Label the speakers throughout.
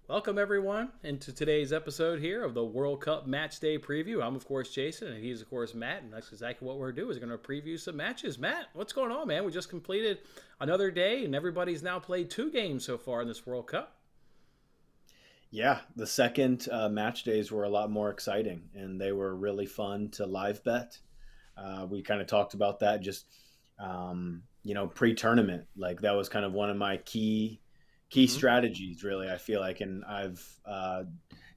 Speaker 1: Welcome, everyone, into today's episode here of the World Cup Matchday preview. I'm, of course, Jason, and he's, of course, Matt, and that's exactly what we're doing. Is going to preview some matches. Matt, what's going on, man? We just completed another day, and everybody's now played two games so far in this World Cup.
Speaker 2: Yeah, the second match days were a lot more exciting, and they were really fun to live bet. We kind of talked about that just pre-tournament. Like that was kind of one of my key
Speaker 1: Mm-hmm.
Speaker 2: strategies, really. I feel like, and I've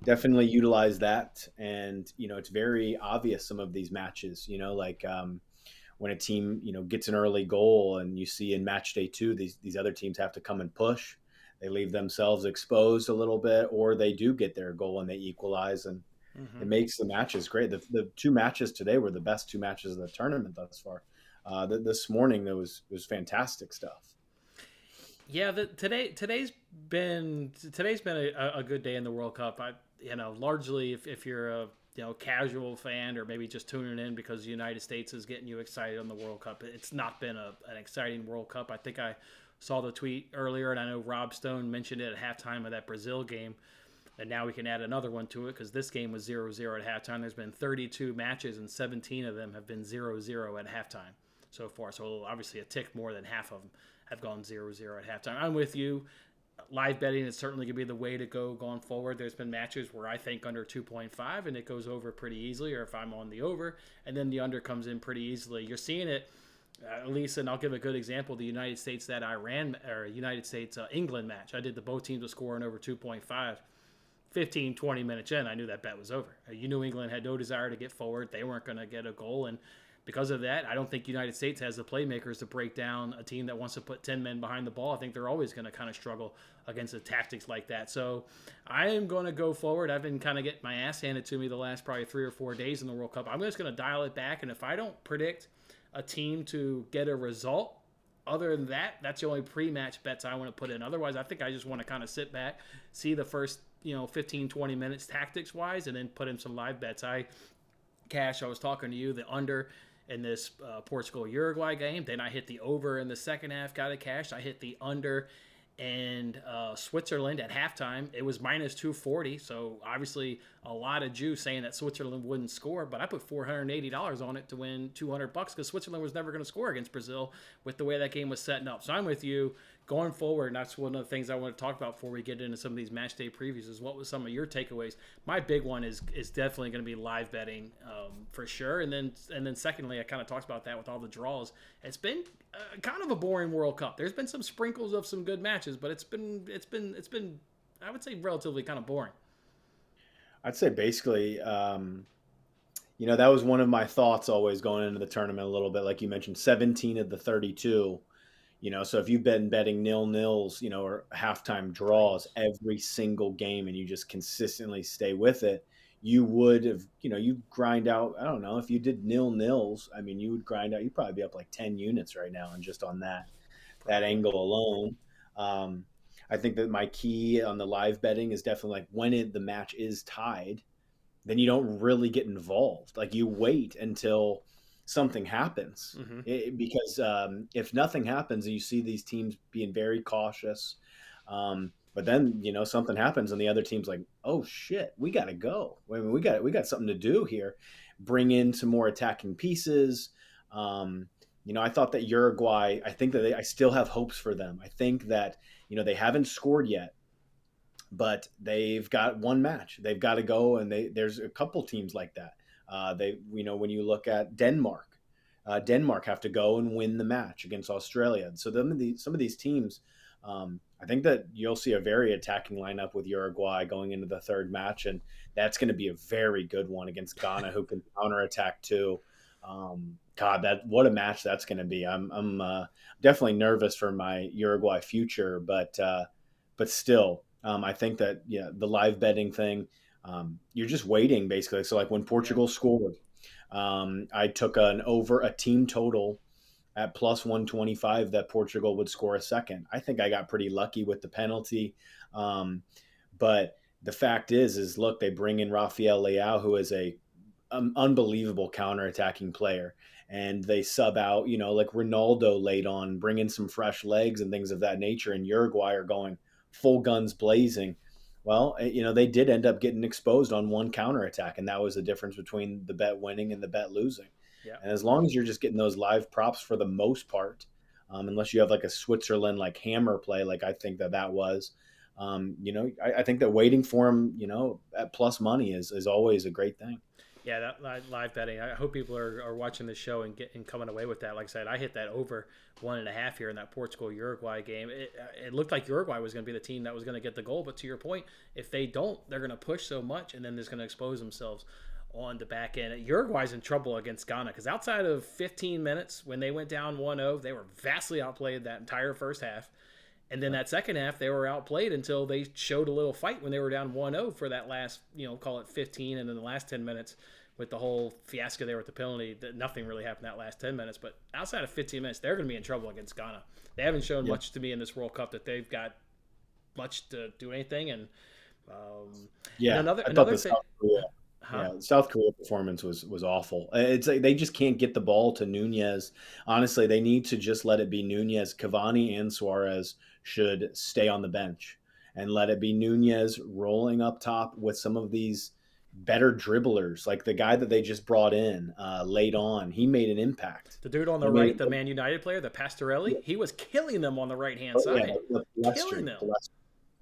Speaker 2: definitely utilized that. And it's very obvious some of these matches. When a team gets an early goal, and you see in match day two, these other teams have to come and push. They leave themselves exposed a little bit, or they do get their goal and they equalize, and
Speaker 1: Mm-hmm.
Speaker 2: it makes the matches great. The two matches today were the best two matches of the tournament thus far. This morning there was fantastic stuff.
Speaker 1: Yeah, today's been a good day in the World Cup. Largely if you're a casual fan or maybe just tuning in because the United States is getting you excited on the World Cup. It's not been an exciting World Cup. I think I saw the tweet earlier, and I know Rob Stone mentioned it at halftime of that Brazil game. And now we can add another one to it because this game was 0-0 at halftime. There's been 32 matches, and 17 of them have been 0-0 at halftime so far. So obviously a tick more than half of them have gone 0-0 at halftime. I'm with you. Live betting is certainly going to be the way to go going forward. There's been matches where I think under 2.5 and it goes over pretty easily, or if I'm on the over and then the under comes in pretty easily. You're seeing it, at least, and I'll give a good example: the United States that Iran or United States England match. I did the both teams were scoring over 2.5. 15, 20 minutes in, I knew that bet was over. You knew England had no desire to get forward. They weren't going to get a goal. And because of that, I don't think United States has the playmakers to break down a team that wants to put 10 men behind the ball. I think they're always going to kind of struggle against the tactics like that. So I am going to go forward. I've been kind of getting my ass handed to me the last probably 3 or 4 days in the World Cup. I'm just going to dial it back. And if I don't predict a team to get a result, other than that, that's the only pre-match bets I want to put in. Otherwise, I think I just want to kind of sit back, see the first 15, 20 minutes tactics wise, and then put in some live bets. I was talking to you, the under in this Portugal Uruguay game. Then I hit the over in the second half, got it cashed. I hit the under and Switzerland at halftime. It was minus 240, so obviously a lot of Jews saying that Switzerland wouldn't score, but I put $480 on it to win $200 because Switzerland was never going to score against Brazil with the way that game was setting up. So I'm with you going forward, and that's one of the things I want to talk about before we get into some of these match day previews. Is what was some of your takeaways? My big one is definitely going to be live betting for sure, and then secondly, I kind of talked about that with all the draws. It's been kind of a boring World Cup. There's been some sprinkles of some good matches, but it's been I would say relatively kind of boring.
Speaker 2: I'd say basically, that was one of my thoughts always going into the tournament a little bit. Like you mentioned, 17 of the 32. So if you've been betting nil-nils, or halftime draws every single game, and you just consistently stay with it, you would have, you grind out, I don't know, if you did nil-nils, I mean, you would grind out, you'd probably be up like 10 units right now, and just on that
Speaker 1: Probably.
Speaker 2: angle alone. Um, I think that my key on the live betting is definitely like when the match is tied, then you don't really get involved. Like you wait until something happens.
Speaker 1: Mm-hmm.
Speaker 2: Because if nothing happens, and you see these teams being very cautious, but then something happens, and the other team's like, "Oh shit, we got to go. I mean, we got something to do here. Bring in some more attacking pieces." I thought that Uruguay. I think that I still have hopes for them. I think that they haven't scored yet, but they've got one match. They've got to go, and there's a couple teams like that. When you look at Denmark, Denmark have to go and win the match against Australia. So some of these teams, I think that you'll see a very attacking lineup with Uruguay going into the third match, and that's going to be a very good one against Ghana, who can counterattack too. God, that what a match that's going to be. I'm definitely nervous for my Uruguay future, but still, I think that the live betting thing, you're just waiting basically. So like when
Speaker 1: Yeah.
Speaker 2: Portugal scored, I took an over a team total at plus 125 that Portugal would score a second. I think I got pretty lucky with the penalty, but the fact is look, they bring in Rafael Leao, who is a unbelievable counter-attacking player, and they sub out, like Ronaldo late on, bring in some fresh legs and things of that nature. And Uruguay are going full guns blazing. Well, they did end up getting exposed on one counterattack, and that was the difference between the bet winning and the bet losing.
Speaker 1: Yeah.
Speaker 2: And as long as you're just getting those live props for the most part, unless you have like a Switzerland like hammer play, like I think that was, I think that waiting for him, at plus money is always a great thing.
Speaker 1: Yeah, that live betting. I hope people are watching the show and coming away with that. Like I said, I hit that over 1.5 here in that Portugal Uruguay game. It looked like Uruguay was going to be the team that was going to get the goal, but to your point, if they don't, they're going to push so much, and then they're going to expose themselves on the back end. Uruguay's in trouble against Ghana because outside of 15 minutes when they went down 1-0, they were vastly outplayed that entire first half. And then that second half, they were outplayed until they showed a little fight when they were down 1-0 for that last, call it 15. And then the last 10 minutes with the whole fiasco there with the penalty, that nothing really happened that last 10 minutes. But outside of 15 minutes, they're going to be in trouble against Ghana. They haven't shown much to me in this World Cup that they've got much to do anything. And
Speaker 2: I thought the South Korea. Huh? Yeah, the South Korea performance was awful. It's like they just can't get the ball to Nunez. Honestly, they need to just let it be Nunez. Cavani and Suarez should stay on the bench and let it be Nunez rolling up top with some of these better dribblers, like the guy that they just brought in late on. He made an impact.
Speaker 1: The dude on the right, the Man United player, the Pastorelli, he was killing them on the right-hand side. Killing them.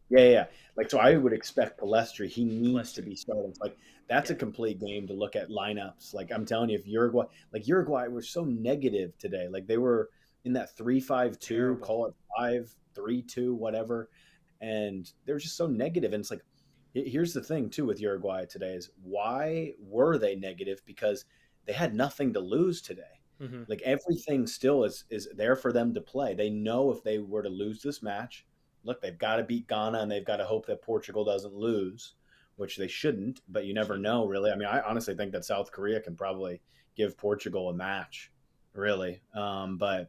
Speaker 2: Yeah. Like, so I would expect Palestri. He needs to be starting. Like, that's a complete game to look at lineups. Like, I'm telling you, if Uruguay were so negative today. Like, they were in that 3-5-2, call it 5-3-2, whatever. And they were just so negative. And it's like, here's the thing, too, with Uruguay today is why were they negative? Because they had nothing to lose today. Mm-hmm. Like, everything still is there for them to play. They know if they were to lose this match, look, they've got to beat Ghana and they've got to hope that Portugal doesn't lose, which they shouldn't, but you never know, really. I mean, I honestly think that South Korea can probably give Portugal a match, really. But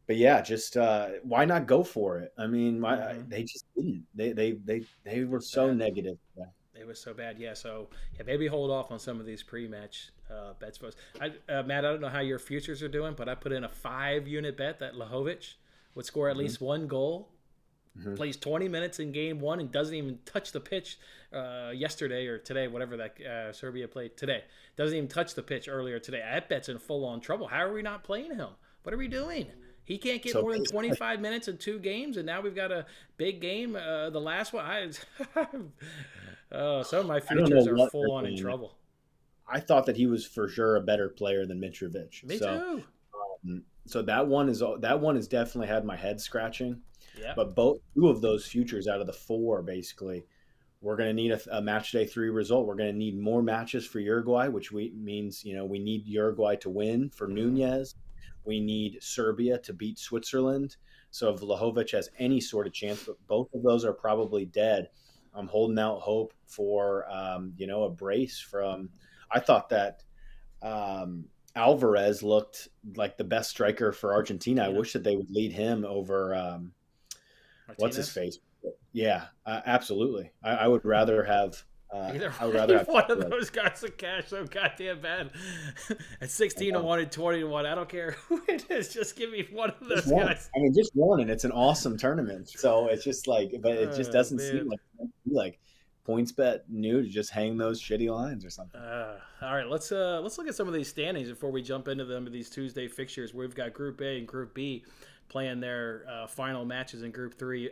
Speaker 2: yeah, just why not go for it? I mean, they just didn't. They were so negative. Yeah.
Speaker 1: It was so bad, yeah. So maybe hold off on some of these pre-match bets for us. Matt, I don't know how your futures are doing, but I put in a 5-unit bet that Lahovic would score at least one goal, plays 20 minutes in game one, and doesn't even touch the pitch yesterday or today, whatever that Serbia played today. Doesn't even touch the pitch earlier today. That bet's in full-on trouble. How are we not playing him? What are we doing? He can't get more than 25 minutes in 2 games, and now we've got a big game, the last one. Some of my futures are full-on in trouble.
Speaker 2: I thought that he was for sure a better player than Mitrovic.
Speaker 1: Me too.
Speaker 2: So that one has definitely had my head scratching.
Speaker 1: Yeah.
Speaker 2: But two of those futures out of the 4, basically, we're going to need a match day 3 result. We're going to need more matches for Uruguay, which means we need Uruguay to win for Nunez. We need Serbia to beat Switzerland. So if Vlahovic has any sort of chance, but both of those are probably dead. I'm holding out hope for a brace from. I thought that. Alvarez looked like the best striker for Argentina. I wish that they would lead him over what's his face. Yeah, absolutely. I would rather have. I would rather have
Speaker 1: one of those guys with cash so goddamn bad. At 16-1 and 20-1, I don't care who it is. Just give me one of those guys.
Speaker 2: I mean, just one, and it's an awesome tournament. So it's just like, but it just doesn't seem like PointsBet knew to just hang those shitty lines or something.
Speaker 1: All right, let's look at some of these standings before we jump into these Tuesday fixtures. We've got Group A and Group B playing their final matches in Group 3.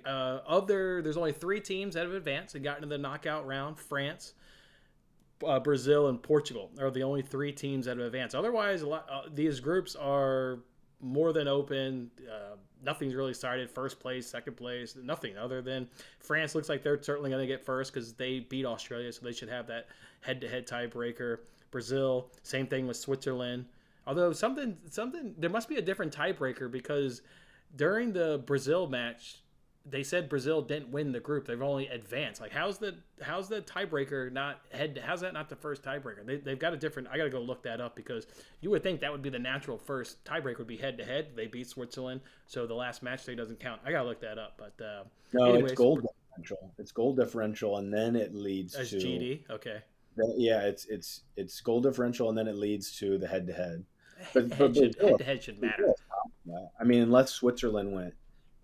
Speaker 1: There's only 3 teams that have advanced and gotten to the knockout round. France, Brazil, and Portugal are the only 3 teams that have advanced. Otherwise, these groups are more than open. Nothing's really started. First place, second place, nothing other than France looks like they're certainly going to get first because they beat Australia, so they should have that head-to-head tiebreaker. Brazil, same thing with Switzerland. Although something there must be a different tiebreaker because during the Brazil match, they said Brazil didn't win the group. They've only advanced. Like, how's the tiebreaker not head? How's that not the first tiebreaker? They've got a different. I got to go look that up because you would think that would be the natural first tiebreaker would be head to head. They beat Switzerland, so the last match day doesn't count. I got to look that up. But
Speaker 2: no, anyways, it's goal differential. It's goal differential, and then it leads to
Speaker 1: GD. Okay.
Speaker 2: Yeah, it's goal differential, and then it leads to the head to head.
Speaker 1: But head to head should matter.
Speaker 2: I mean, unless Switzerland went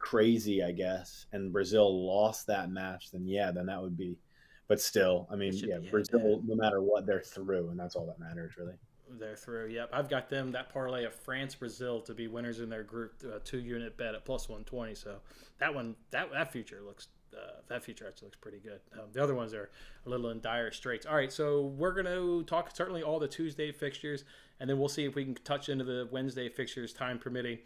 Speaker 2: crazy, I guess, and Brazil lost that match, then yeah, then that would be. But still, I
Speaker 1: It
Speaker 2: mean,
Speaker 1: should
Speaker 2: yeah,
Speaker 1: be head to head.
Speaker 2: Brazil, no matter what, they're through, and that's all that matters, really.
Speaker 1: They're through. Yep, I've got them that parlay of France Brazil to be winners in their group 2 unit bet at plus 120. So that one that future looks that future actually looks pretty good. The other ones are a little in dire straits. All right, so we're gonna talk certainly all the Tuesday fixtures, and then we'll see if we can touch into the Wednesday fixtures, time permitting.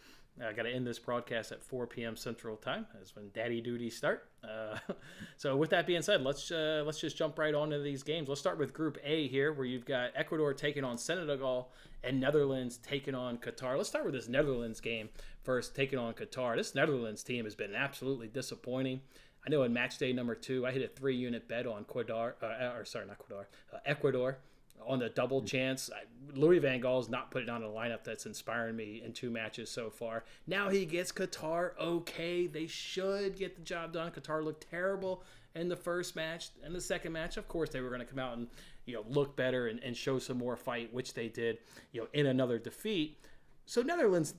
Speaker 1: I got to end this broadcast at 4 p.m. Central Time. That's when daddy duties start. So with that being said, let's just jump right on into these games. Let's start with Group A here, where you've got Ecuador taking on Senegal and Netherlands taking on Qatar. Let's start with this Netherlands game first, taking on Qatar. This Netherlands team has been absolutely disappointing. I know in match day number 2, I hit a 3-unit bet on Ecuador on the double chance. Louis Van Gaal's not putting on a lineup that's inspiring me in 2 matches so far. Now he gets Qatar. Okay, they should get the job done. Qatar looked terrible in the first match. And the second match, of course, they were going to come out and look better and show some more fight, which they did in another defeat. So Netherlands,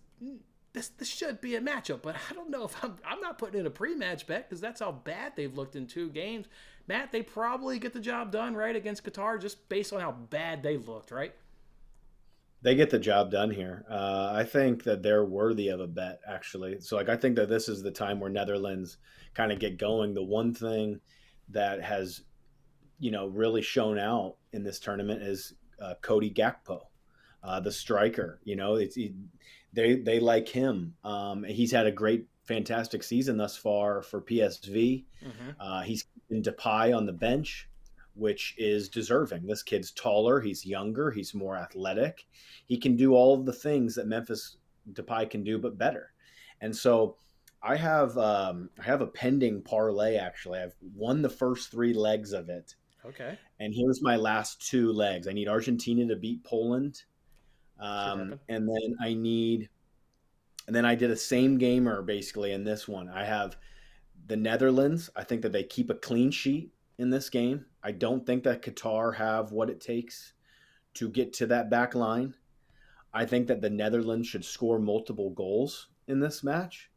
Speaker 1: this should be a matchup, but I don't know if I'm not putting in a pre-match bet because that's how bad they've looked in 2 games. Matt, they probably get the job done, right, against Qatar, just based on how bad they looked, right?
Speaker 2: They get the job done here. I think that they're worthy of a bet, actually. So, like, I think that this is the time where Netherlands kind of get going. The one thing that has, really shown out in this tournament is Cody Gakpo, the striker. They like him. He's had a great, fantastic season thus far for PSV. He's keeping Depay on the bench, which is deserving. This kid's taller, he's younger, he's more athletic. He can do all of the things that Memphis Depay can do, but better. And so I have a pending parlay. Actually, I've won the first 3 legs of it.
Speaker 1: Okay.
Speaker 2: And here's my last 2 legs. I need Argentina to beat Poland,
Speaker 1: Should
Speaker 2: and then I did a same gamer basically in this one. I have the Netherlands. I think that they keep a clean sheet in this game. I don't think that Qatar have what it takes to get to that back line. I think that the Netherlands should score multiple goals in this match.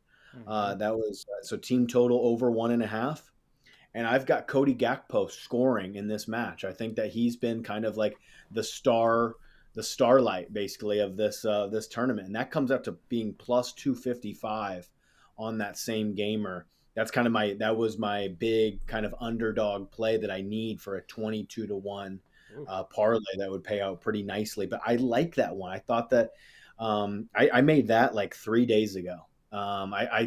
Speaker 2: That was so team total over 1.5. And I've got Cody Gakpo scoring in this match. I think that he's been kind of like the starlight basically of this tournament, and that comes up to being plus 255 on that same gamer. That was my big kind of underdog play that I need for a 22-1 parlay that would pay out pretty nicely. But I like that one. I thought that I made that like 3 days ago.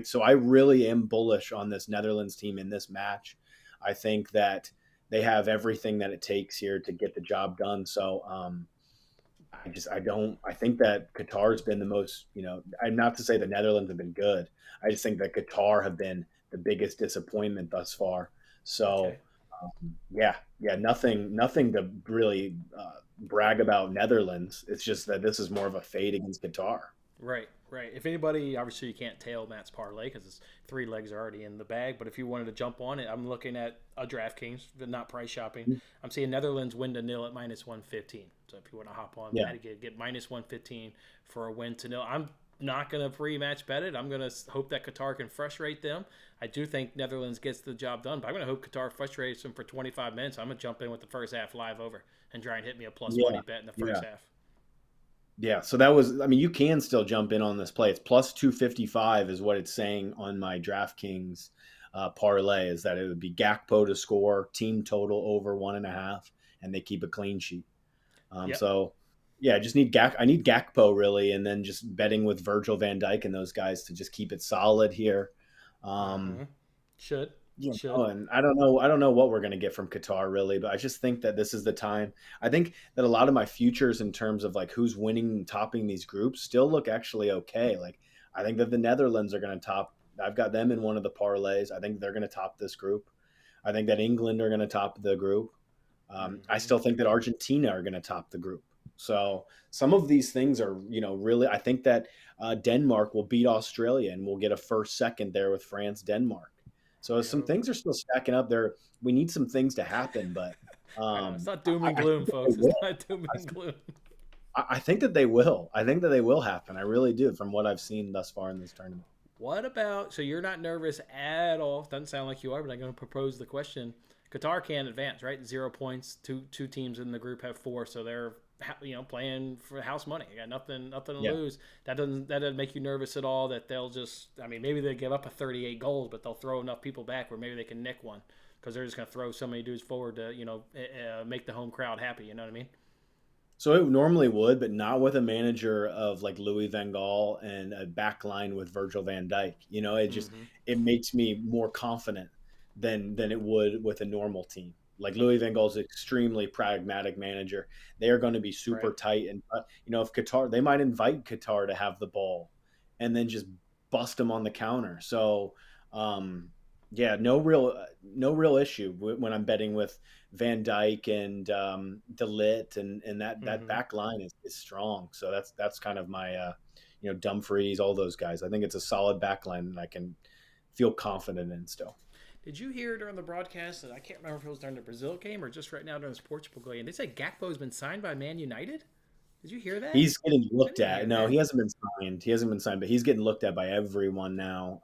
Speaker 2: So I really am bullish on this Netherlands team in this match. I think that they have everything that it takes here to get the job done. So I think that Qatar's been the most, I'm not to say the Netherlands have been good. I just think that Qatar have been the biggest disappointment thus far. So,
Speaker 1: okay.
Speaker 2: nothing to really brag about Netherlands. It's just that this is more of a fade against Qatar.
Speaker 1: Right. If anybody, obviously you can't tail Matt's parlay because his 3 legs are already in the bag. But if you wanted to jump on it, I'm looking at a DraftKings, but not price shopping. I'm seeing Netherlands win to nil at minus 115. So if you want to hop on that, get minus 115 for a win to nil. I'm not going to pre-match bet it. I'm going to hope that Qatar can frustrate them. I do think Netherlands gets the job done, but I'm going to hope Qatar frustrates them for 25 minutes. I'm going to jump in with the first half live over and try and hit me a plus money bet in the first half.
Speaker 2: Yeah, so that was, you can still jump in on this play. It's plus 255 is what it's saying on my DraftKings parlay, is that it would be Gakpo to score, team total over 1.5, and they keep a clean sheet. So, yeah, I need Gakpo really, and then just betting with Virgil van Dijk and those guys to just keep it solid here.
Speaker 1: Should.
Speaker 2: And I don't know what we're going to get from Qatar really, but I just think that this is the time. I think that a lot of my futures in terms of like who's winning and topping these groups still look actually okay. Like I think that the Netherlands are going to top. I've got them in one of the parlays. I think they're going to top this group. I think that England are going to top the group. I still think that Argentina are going to top the group. So some of these things are, really, I think that Denmark will beat Australia and we'll get a first, second there with France, Denmark. So some things are still stacking up there. We need some things to happen, but
Speaker 1: it's not doom and gloom, folks. It's not doom and gloom.
Speaker 2: I think that they will. I think that they will happen. I really do, from what I've seen thus far in this tournament.
Speaker 1: What about, so you're not nervous at all? Doesn't sound like you are, but I'm going to propose the question. Qatar can't advance, right? 0 points. Two teams in the group have four, so they're playing for house money. You got nothing to
Speaker 2: Yeah.
Speaker 1: lose. That doesn't make you nervous at all. That they'll just, I mean, maybe they give up a 38 goals, but they'll throw enough people back where maybe they can nick one because they're just going to throw so many dudes forward to make the home crowd happy. You know what I mean?
Speaker 2: So it normally would, but not with a manager of like Louis Van Gaal and a back line with Virgil van Dijk.
Speaker 1: Mm-hmm.
Speaker 2: It makes me more confident than it would with a normal team. Like Louis Van Gaal's an extremely pragmatic manager. They are going to be super
Speaker 1: Right.
Speaker 2: tight, and if Qatar, they might invite Qatar to have the ball, and then just bust them on the counter. So, um, yeah, no real issue when I'm betting with Van Dyke and De Ligt, and that
Speaker 1: Mm-hmm.
Speaker 2: back line is strong. So that's kind of my Dumfries, all those guys. I think it's a solid back line that I can feel confident in still.
Speaker 1: Did you hear during the broadcast that I can't remember if it was during the Brazil game or just right now during this Portugal game? They said Gakpo's been signed by Man United. Did you hear that?
Speaker 2: He's getting
Speaker 1: I
Speaker 2: looked
Speaker 1: didn't
Speaker 2: at.
Speaker 1: hear
Speaker 2: No, he
Speaker 1: that.
Speaker 2: hasn't been signed. He hasn't been signed, but he's getting looked at by everyone now.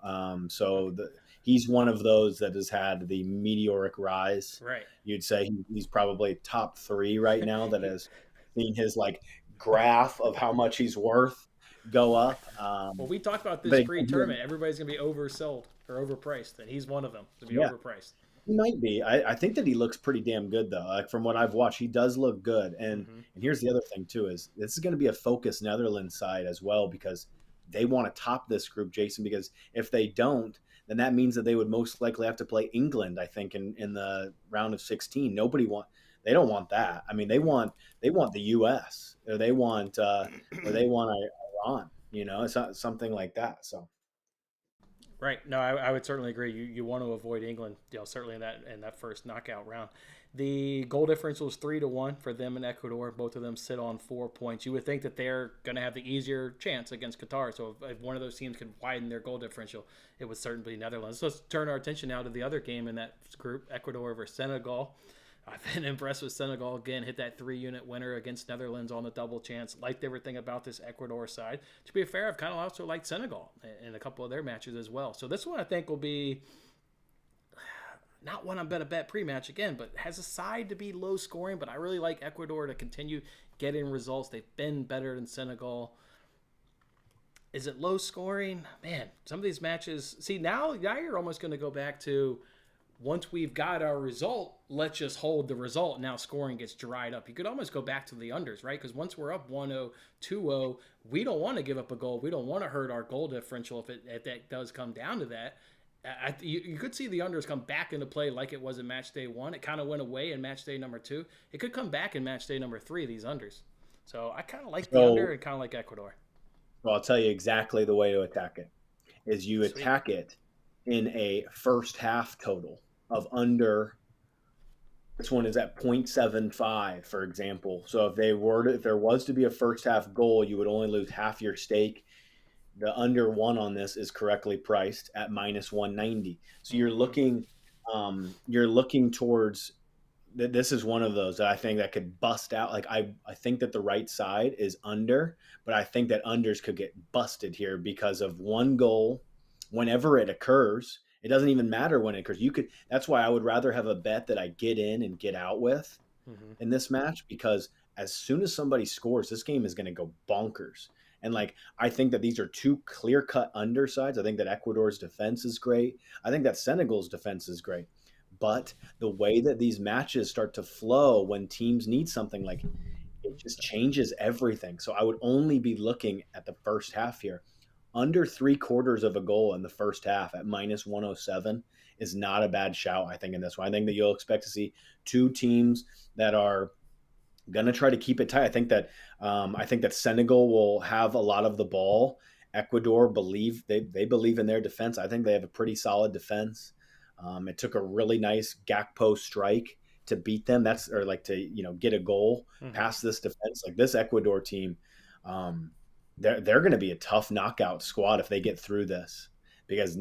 Speaker 2: He's one of those that has had the meteoric rise.
Speaker 1: Right.
Speaker 2: You'd say he's probably top three right now that has seen his like graph of how much he's worth go up.
Speaker 1: Well, we talked about
Speaker 2: But
Speaker 1: this
Speaker 2: again,
Speaker 1: pre-tournament. Everybody's gonna be oversold or overpriced, and he's one of them to be
Speaker 2: yeah,
Speaker 1: overpriced.
Speaker 2: he might be. I think that he looks pretty damn good though. Like from what I've watched, he does look good.
Speaker 1: Mm-hmm.
Speaker 2: And here's the other thing too is this is going to be a focus Netherlands side as well because they want to top this group, Jason. Because if they don't, then that means that they would most likely have to play England. I think in the round of 16. They don't want that. I mean, they want the U.S. or they want Iran. It's not something like that. So
Speaker 1: Right. No, I would certainly agree. You want to avoid England, certainly in that first knockout round. The goal differential is 3-1 for them and Ecuador. Both of them sit on 4 points. You would think that they're going to have the easier chance against Qatar. So if one of those teams could widen their goal differential, it would certainly be Netherlands. So let's turn our attention now to the other game in that group, Ecuador versus Senegal. I've been impressed with Senegal again. Hit that 3-unit winner against Netherlands on the double chance. Liked everything about this Ecuador side. To be fair, I've kind of also liked Senegal in a couple of their matches as well. So this one I think will be not one I'm going to bet pre-match again, but has a side to be low scoring. But I really like Ecuador to continue getting results. They've been better than Senegal. Is it low scoring? Man, some of these matches. See, now you're almost going to go back to once we've got our result, let's just hold the result. Now scoring gets dried up. You could almost go back to the unders, right? Because once we're up 1-0, 2-0, we don't want to give up a goal. We don't want to hurt our goal differential if that does come down to that. You could see the unders come back into play like it was in match day 1. It kind of went away in match day number 2. It could come back in match day number 3, these unders. So I kind of like the under
Speaker 2: so
Speaker 1: and kind of like Ecuador.
Speaker 2: well, I'll tell you exactly the way to attack it. Is you
Speaker 1: Sweet.
Speaker 2: attack it in a first half total of under. This one is at 0.75, for example. So if there was to be a first half goal, you would only lose half your stake. The under one on this is correctly priced at minus 190. So
Speaker 1: Mm-hmm.
Speaker 2: you're looking towards. This is one of those that I think that could bust out. Like I think that the right side is under, but I think that unders could get busted here because of one goal whenever it occurs. It doesn't even matter when it occurs. That's why I would rather have a bet that I get in and get out with
Speaker 1: Mm-hmm.
Speaker 2: in this match because as soon as somebody scores, this game is going to go bonkers. And like I think that these are two clear-cut undersides. I think that Ecuador's defense is great. I think that Senegal's defense is great. But the way that these matches start to flow when teams need something like it just changes everything. So I would only be looking at the first half here. Under 3/4 of a goal in the first half at minus 107 is not a bad shout, I think, in this one. I think that you'll expect to see two teams that are going to try to keep it tight. I think that Senegal will have a lot of the ball. Ecuador they believe in their defense. I think they have a pretty solid defense. It took a really nice Gakpo strike to beat them. To get a goal
Speaker 1: Mm-hmm.
Speaker 2: past this defense. Like this Ecuador team, um, they're going to be a tough knockout squad if they get through this because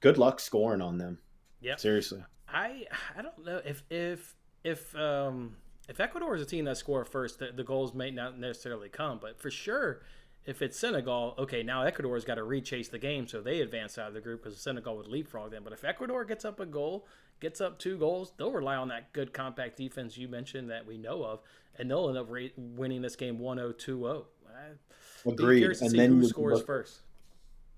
Speaker 2: good luck scoring on them.
Speaker 1: Yep.
Speaker 2: Seriously.
Speaker 1: I don't know if Ecuador is a team that score first, the goals may not necessarily come, but for sure If it's Senegal, okay, now Ecuador's got to rechase the game, so they advance out of the group because Senegal would leapfrog them. But if Ecuador gets up a goal, gets up 2 goals, they'll rely on that good compact defense you mentioned that we know of, and they'll end up winning this game 1-0, 2-0. Be
Speaker 2: Agreed.
Speaker 1: curious to
Speaker 2: And
Speaker 1: see
Speaker 2: then
Speaker 1: who
Speaker 2: you
Speaker 1: scores
Speaker 2: look.
Speaker 1: first.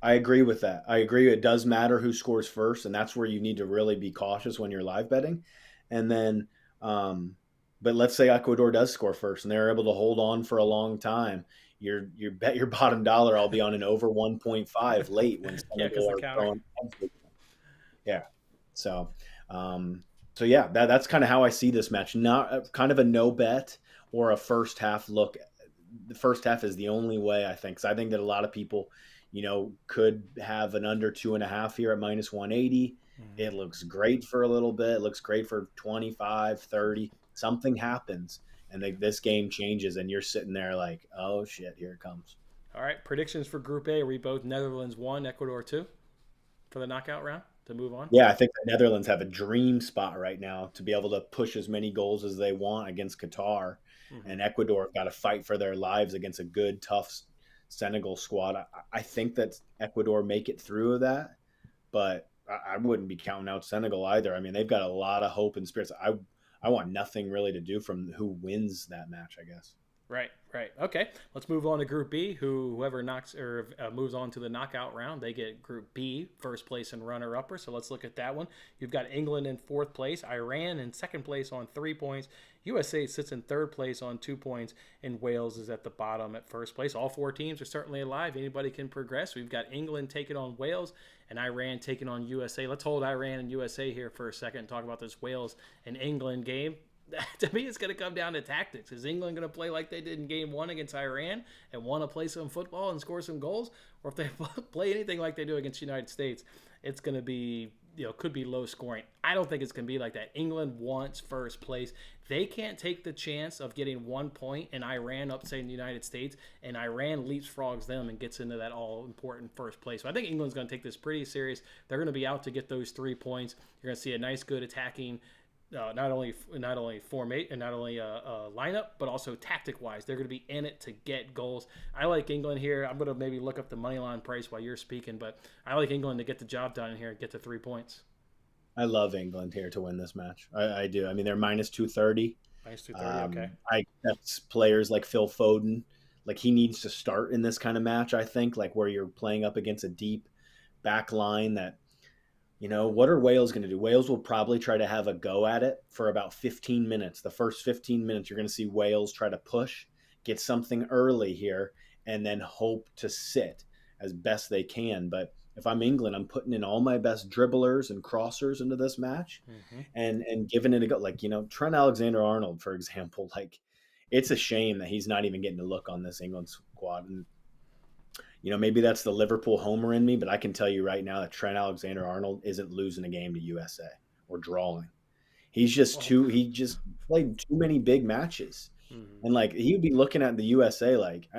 Speaker 2: I agree with that. I agree. It does matter who scores first, and that's where you need to really be cautious when you're live betting. And then, um, but let's say Ecuador does score first, and they're able to hold on for a long time. You bet your bottom dollar I'll be on an over 1.5 late when
Speaker 1: Yeah, because
Speaker 2: Senegal
Speaker 1: the
Speaker 2: are
Speaker 1: counter.
Speaker 2: throwing. Yeah. So, um, so yeah, that's kind of how I see this match. Not kind of a no bet or a first half look. The first half is the only way I think. 'Cause I think that a lot of people, could have an under 2.5 here at minus 180.
Speaker 1: Mm-hmm.
Speaker 2: It looks great for a little bit. It looks great for 25, 30. Something happens and this game changes and you're sitting there like, oh shit, here it comes.
Speaker 1: All right, predictions for Group A. Are we both Netherlands 1, Ecuador 2 for the knockout round to move on?
Speaker 2: Yeah, I think the Netherlands have a dream spot right now to be able to push as many goals as they want against Qatar,
Speaker 1: Mm-hmm.
Speaker 2: and Ecuador have got to fight for their lives against a good, tough Senegal squad. I think that Ecuador make it through that, but I wouldn't be counting out Senegal either. I mean, they've got a lot of hope and spirits. I want nothing really to do from who wins that match, I guess.
Speaker 1: Right, right. Okay, let's move on to Group B. Whoever knocks or moves on to the knockout round, they get Group B, first place and runner-upper. So let's look at that one. You've got England in fourth place, Iran in second place on 3 points, USA sits in third place on 2 points, and Wales is at the bottom at first place. All four teams are certainly alive. Anybody can progress. We've got England taking on Wales and Iran taking on USA. Let's hold Iran and USA here for a second and talk about this Wales and England game. To me, it's going to come down to tactics. Is England going to play like they did in game one against Iran and want to play some football and score some goals? Or if they play anything like they do against the United States, it's going to be, could be low scoring. I don't think it's going to be like that. England wants first place. They can't take the chance of getting 1 point and Iran upsetting the United States, and Iran leapfrogs them and gets into that all-important first place. So I think England's going to take this pretty serious. They're going to be out to get those 3 points. You're going to see a nice, good attacking not only formate and not only lineup, but also tactic wise, they're going to be in it to get goals. I like England here. I'm going to maybe look up the money line price while you're speaking, but I like England to get the job done here and get to 3 points.
Speaker 2: I love England here to win this match. I do. I mean, they're minus 230.
Speaker 1: Minus 230. Okay.
Speaker 2: That's players like Phil Foden. Like he needs to start in this kind of match. I think like where you're playing up against a deep back line that what are Wales going to do? Wales will probably try to have a go at it for about 15 minutes. The first 15 minutes, you're going to see Wales try to push, get something early here, and then hope to sit as best they can. But if I'm England, I'm putting in all my best dribblers and crossers into this match
Speaker 1: Mm-hmm.
Speaker 2: and giving it a go. Like, Trent Alexander-Arnold, for example, like it's a shame that he's not even getting a look on this England squad. And maybe that's the Liverpool homer in me, but I can tell you right now that Trent Alexander-Arnold isn't losing a game to USA or drawing. He just played too many big matches.
Speaker 1: Mm-hmm.
Speaker 2: And like, he would be looking at the USA like,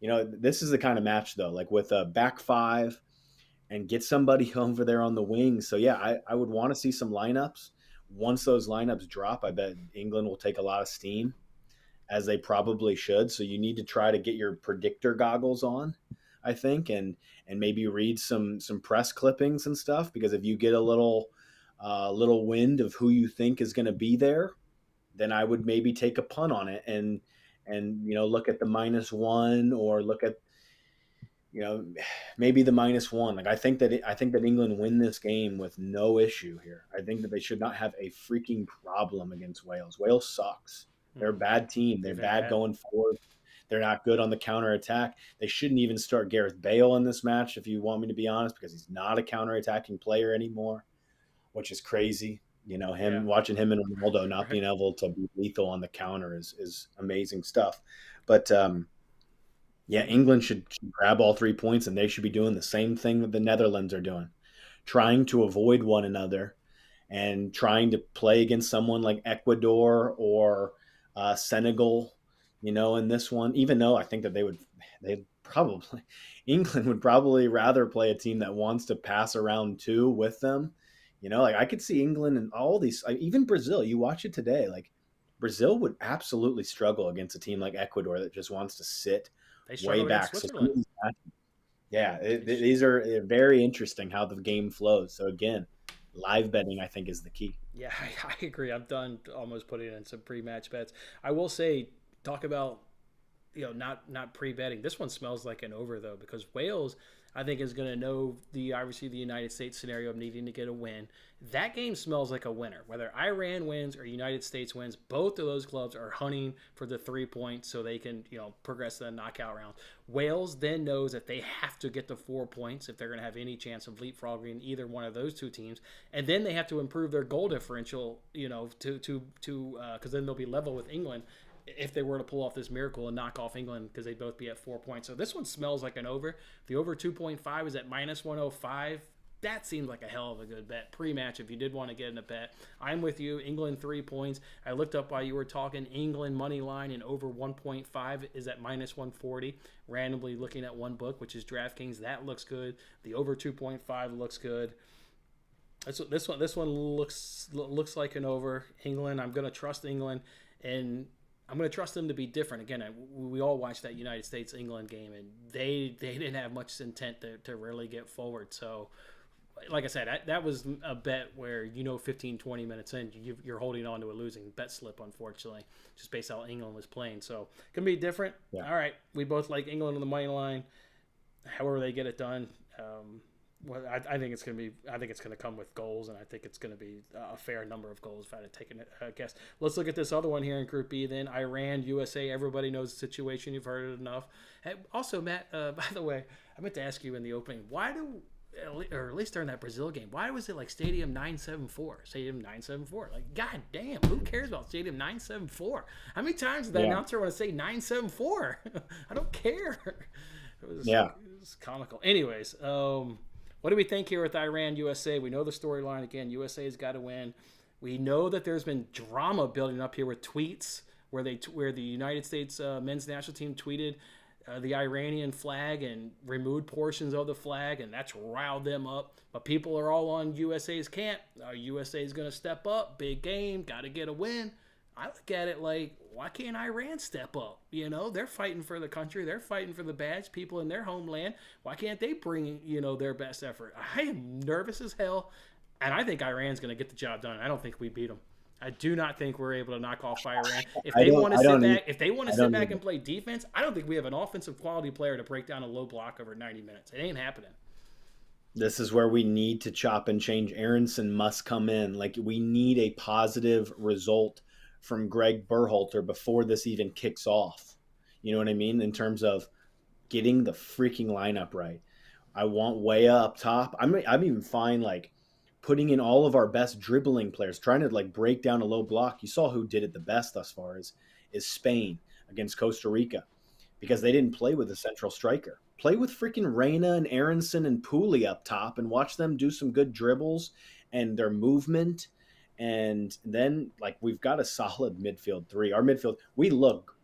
Speaker 2: this is the kind of match though, like with a back five and get somebody over there on the wings. So yeah, I would want to see some lineups. Once those lineups drop, I bet England will take a lot of steam, as they probably should. So you need to try to get your predictor goggles on, I think, and maybe read some press clippings and stuff, because if you get a little wind of who you think is going to be there, then I would maybe take a punt on it and look at the -1 or look at maybe the -1. Like I think that England win this game with no issue here. I think that they should not have a freaking problem against Wales. Wales sucks. They're a
Speaker 1: Mm-hmm.
Speaker 2: bad team. They're
Speaker 1: They've been
Speaker 2: bad
Speaker 1: bad.
Speaker 2: going forward. They're not good on the counter attack. They shouldn't even start Gareth Bale in this match, if you want me to be honest, because he's not a counter attacking player anymore, which is crazy.
Speaker 1: Yeah.
Speaker 2: Watching him and Ronaldo not
Speaker 1: Right.
Speaker 2: being able to be lethal on the counter is amazing stuff. But yeah, England should grab all 3 points, and they should be doing the same thing that the Netherlands are doing, trying to avoid one another and trying to play against someone like Ecuador or Senegal, in this one. Even though I think that they'd probably England would probably rather play a team that wants to pass around two with them. Like I could see England and all these, even Brazil. You watch it today, like Brazil would absolutely struggle against a team like Ecuador that just wants to sit,
Speaker 1: They
Speaker 2: way
Speaker 1: struggled against
Speaker 2: back. So some
Speaker 1: Switzerland.
Speaker 2: of these yeah,
Speaker 1: They sh-
Speaker 2: these are very interesting how the game flows. So again, live betting I think is the key.
Speaker 1: Yeah, I agree. I'm done almost putting in some pre-match bets. I will say, talk about not pre-betting. This one smells like an over though because Wales, I think, is going to know the obviously the United States scenario of needing to get a win. That game smells like a winner. Whether Iran wins or United States wins, both of those clubs are hunting for the 3 points so they can progress to the knockout round. Wales then knows that they have to get the 4 points if they're going to have any chance of leapfrogging either one of those two teams, and then they have to improve their goal differential. To because then they'll be level with England if they were to pull off this miracle and knock off England because they'd both be at 4 points. So this one smells like an over. The over 2.5 is at minus 105. That seems like a hell of a good bet pre-match if you did want to get in a bet. I'm with you. England 3 points. I looked up while you were talking. England money line and over 1.5 is at minus 140. Randomly looking at one book, which is DraftKings. That looks good. The over 2.5 looks good. This one looks like an over. England. I'm going to trust England, and I'm going to trust them to be different. Again, we all watched that United States England game, and they didn't have much intent to really get forward. So, like I said, that was a bet where 15, 20 minutes in, you're holding on to a losing bet slip, unfortunately, just based on how England was playing. So, it can be different.
Speaker 2: Yeah.
Speaker 1: All right, we both like England on the money line. However they get it done. Well, I think it's going to be. I think it's going to come with goals, and I think it's going to be a fair number of goals if I had taken a guess. Let's look at this other one here in Group B. Then Iran, USA. Everybody knows the situation. You've heard it enough. And also, Matt. By the way, I meant to ask you in the opening. Why do, or at least during that Brazil game, why was it like Stadium 974? Stadium 974. Like, god damn, who cares about Stadium 974? How many times did that announcer want to say 974? I don't care. It was comical. Anyways, what do we think here with Iran, USA? We know the storyline. Again, USA has got to win. We know that there's been drama building up here with tweets where the United States men's national team tweeted the Iranian flag and removed portions of the flag, and that's riled them up. But people are all on USA's camp. USA is going to step up. Big game. Got to get a win. I look at it like, why can't Iran step up? They're fighting for the country. They're fighting for the badge, people in their homeland. Why can't they bring, their best effort? I am nervous as hell, and I think Iran's going to get the job done. I don't think we beat them. I do not think we're able to knock off Iran. If they want to sit back and play defense, I don't think we have an offensive quality player to break down a low block over 90 minutes. It ain't happening.
Speaker 2: This is where we need to chop and change. Aronson must come in. Like, we need a positive result from Greg Berhalter before this even kicks off. You know what I mean? In terms of getting the freaking lineup right. I want way up top. I'm even fine like putting in all of our best dribbling players, trying to like break down a low block. You saw who did it the best thus far is Spain against Costa Rica, because they didn't play with a central striker. Play with freaking Reyna and Aronson and Pooley up top and watch them do some good dribbles and their movement. And then like we've got a solid midfield three. Our midfield, we look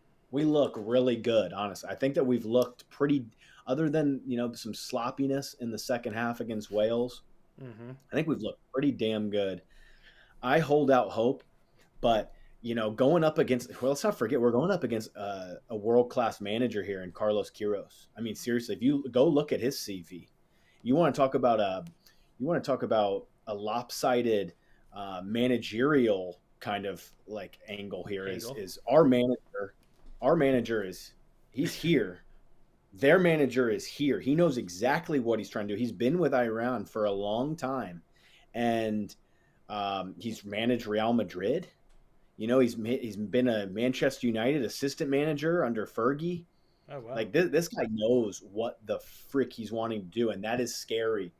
Speaker 2: really good, honestly. I think that we've looked pretty, other than, some sloppiness in the second half against Wales. Mm-hmm. I think we've looked pretty damn good. I hold out hope, but going up against, well, let's not forget, we're going up against a world-class manager here in Carlos Queiroz. I mean, seriously, if you go look at his CV, you want to talk about a lopsided managerial kind of like angle here. Is our manager is he's here. Their manager is here. He knows exactly what he's trying to do. He's been with Iran for a long time, and he's managed Real Madrid. He's been a Manchester United assistant manager under Fergie.
Speaker 1: Oh, wow.
Speaker 2: Like this guy knows what the frick he's wanting to do, and that is scary.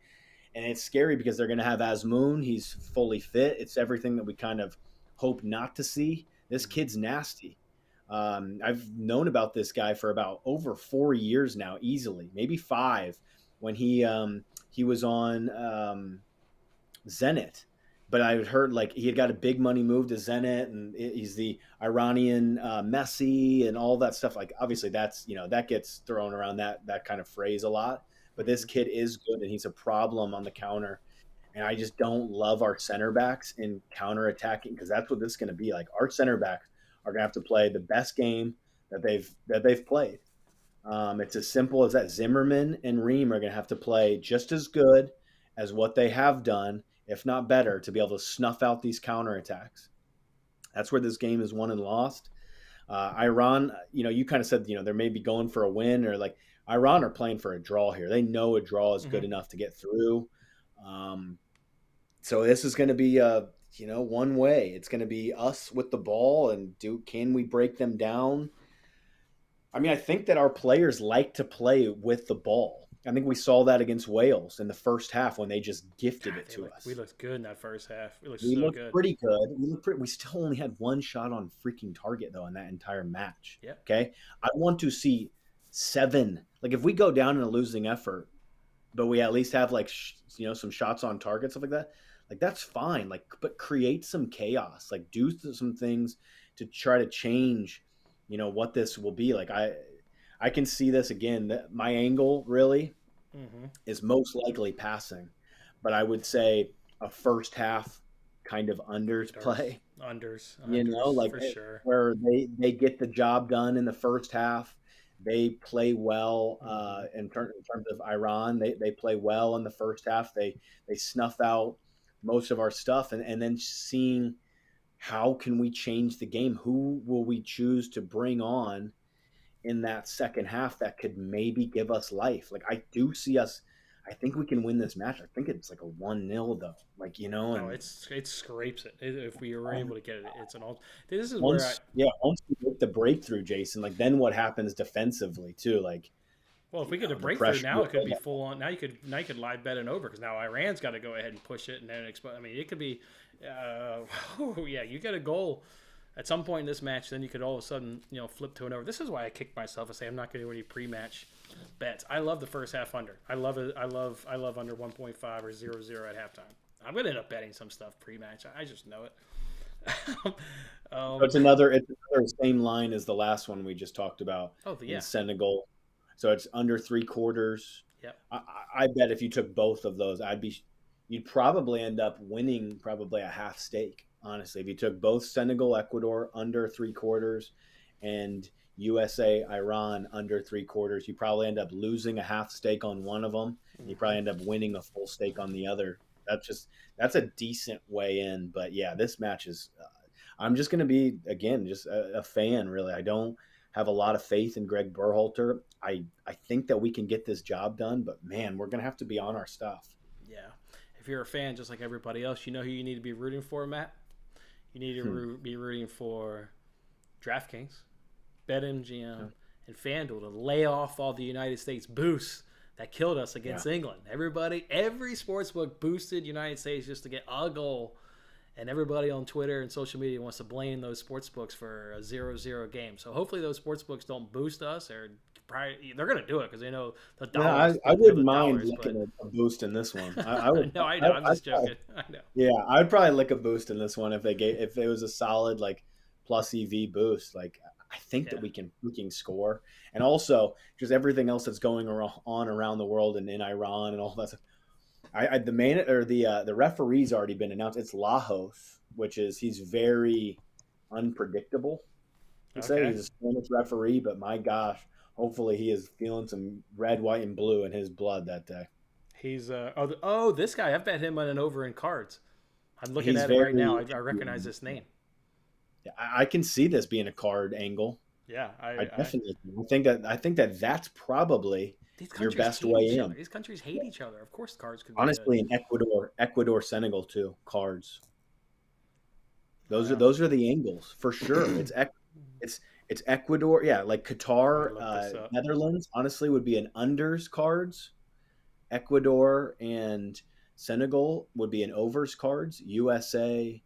Speaker 2: And it's scary because they're going to have Azmoun. He's fully fit. It's everything that we kind of hope not to see. This kid's nasty. I've known about this guy for about over 4 years now, easily, maybe 5, when he was on Zenit. But I heard like he had got a big money move to Zenit, and he's the Iranian Messi and all that stuff. Like obviously that's that gets thrown around that kind of phrase a lot. But this kid is good, and he's a problem on the counter. And I just don't love our center backs in counter attacking, because that's what this is going to be like. Our center backs are going to have to play the best game that they've played. It's as simple as that. Zimmerman and Ream are going to have to play just as good as what they have done, if not better, to be able to snuff out these counterattacks. That's where this game is won and lost. Iran, you kind of said, they may be going for a win, or like Iran are playing for a draw here. They know a draw is good enough to get through. So this is going to be one way. It's going to be us with the ball, and can we break them down? I mean, I think that our players like to play with the ball. I think we saw that against Wales in the first half when they just gifted it to us.
Speaker 1: We looked good in that first half. We
Speaker 2: looked
Speaker 1: good.
Speaker 2: Pretty good. We still only had one shot on freaking target though in that entire match.
Speaker 1: Yeah.
Speaker 2: Okay. I want to see 7. Like if we go down in a losing effort, but we at least have like some shots on target, stuff like that. Like that's fine. Like, but create some chaos. Like do some things to try to change, what this will be. Like I can see this again. My angle really is most likely passing, but I would say a first half kind of unders play.
Speaker 1: Unders,
Speaker 2: like
Speaker 1: for sure.
Speaker 2: Where they get the job done in the first half. They play well in terms of Iran. They play well in the first half. They snuff out most of our stuff, and then seeing how can we change the game? Who will we choose to bring on in that second half that could maybe give us life? Like I do see us. I think we can win this match. I think it's like a 1-0 though. Like and
Speaker 1: it scrapes it. If we were able to get it, it's an all. This is
Speaker 2: once we get the breakthrough, Jason. Like then what happens defensively too? Like,
Speaker 1: well, if we get a breakthrough now, it could be full on. Now you could live bet and over because now Iran's got to go ahead and push it and then explode. I mean, it could be. You get a goal at some point in this match, then you could all of a sudden flip to an over. This is why I kicked myself and say I'm not going to do any pre-match bets. I love the first half under. I love it. I love under 1.5 or 0-0 at halftime. I'm going to end up betting some stuff pre-match. I just know it.
Speaker 2: So it's another same line as the last one we just talked about. In Senegal. So it's under 3/4.
Speaker 1: Yep.
Speaker 2: I bet if you took both of those, you'd probably end up winning probably a half stake. Honestly, if you took both Senegal, Ecuador under 3/4 and USA, Iran under 3/4, you probably end up losing a half stake on one of them. And you probably end up winning a full stake on the other. That's a decent way in. But yeah, this match is. I'm just going to be again just a fan. Really, I don't have a lot of faith in Greg Berhalter. I think that we can get this job done, but man, we're going to have to be on our stuff.
Speaker 1: Yeah. If you're a fan, just like everybody else, you know who you need to be rooting for, Matt? You need to be rooting for DraftKings, BetMGM, and FanDuel to lay off all the United States boosts that killed us against England. Every sportsbook boosted United States just to get a goal, and everybody on Twitter and social media wants to blame those sportsbooks for a 0-0 game. So hopefully those sportsbooks don't boost us, or they're going to do it because they know the dollars.
Speaker 2: I wouldn't mind licking a boost in this one. I would.
Speaker 1: No, I know. I'm just joking. I know.
Speaker 2: Yeah, I'd probably lick a boost in this one if it was a solid like plus EV boost. Like I think that we can score, and also just everything else that's going on around the world and in Iran and all that stuff. The referee's already been announced. It's Lajos, he's very unpredictable. He's a Spanish referee, but my gosh. Hopefully he is feeling some red, white, and blue in his blood that day.
Speaker 1: He's this guy. I've bet him on an over in cards. I'm looking at it right now. I recognize this name.
Speaker 2: Yeah, I can see this being a card angle.
Speaker 1: Yeah,
Speaker 2: I definitely I think that's probably your best way in.
Speaker 1: These countries hate each other. Of course, cards could.
Speaker 2: Honestly, in Ecuador, Senegal too. Cards. Those are the angles for sure. It's Ecuador, like Qatar, Netherlands. Honestly, would be an unders cards. Ecuador and Senegal would be an overs cards. USA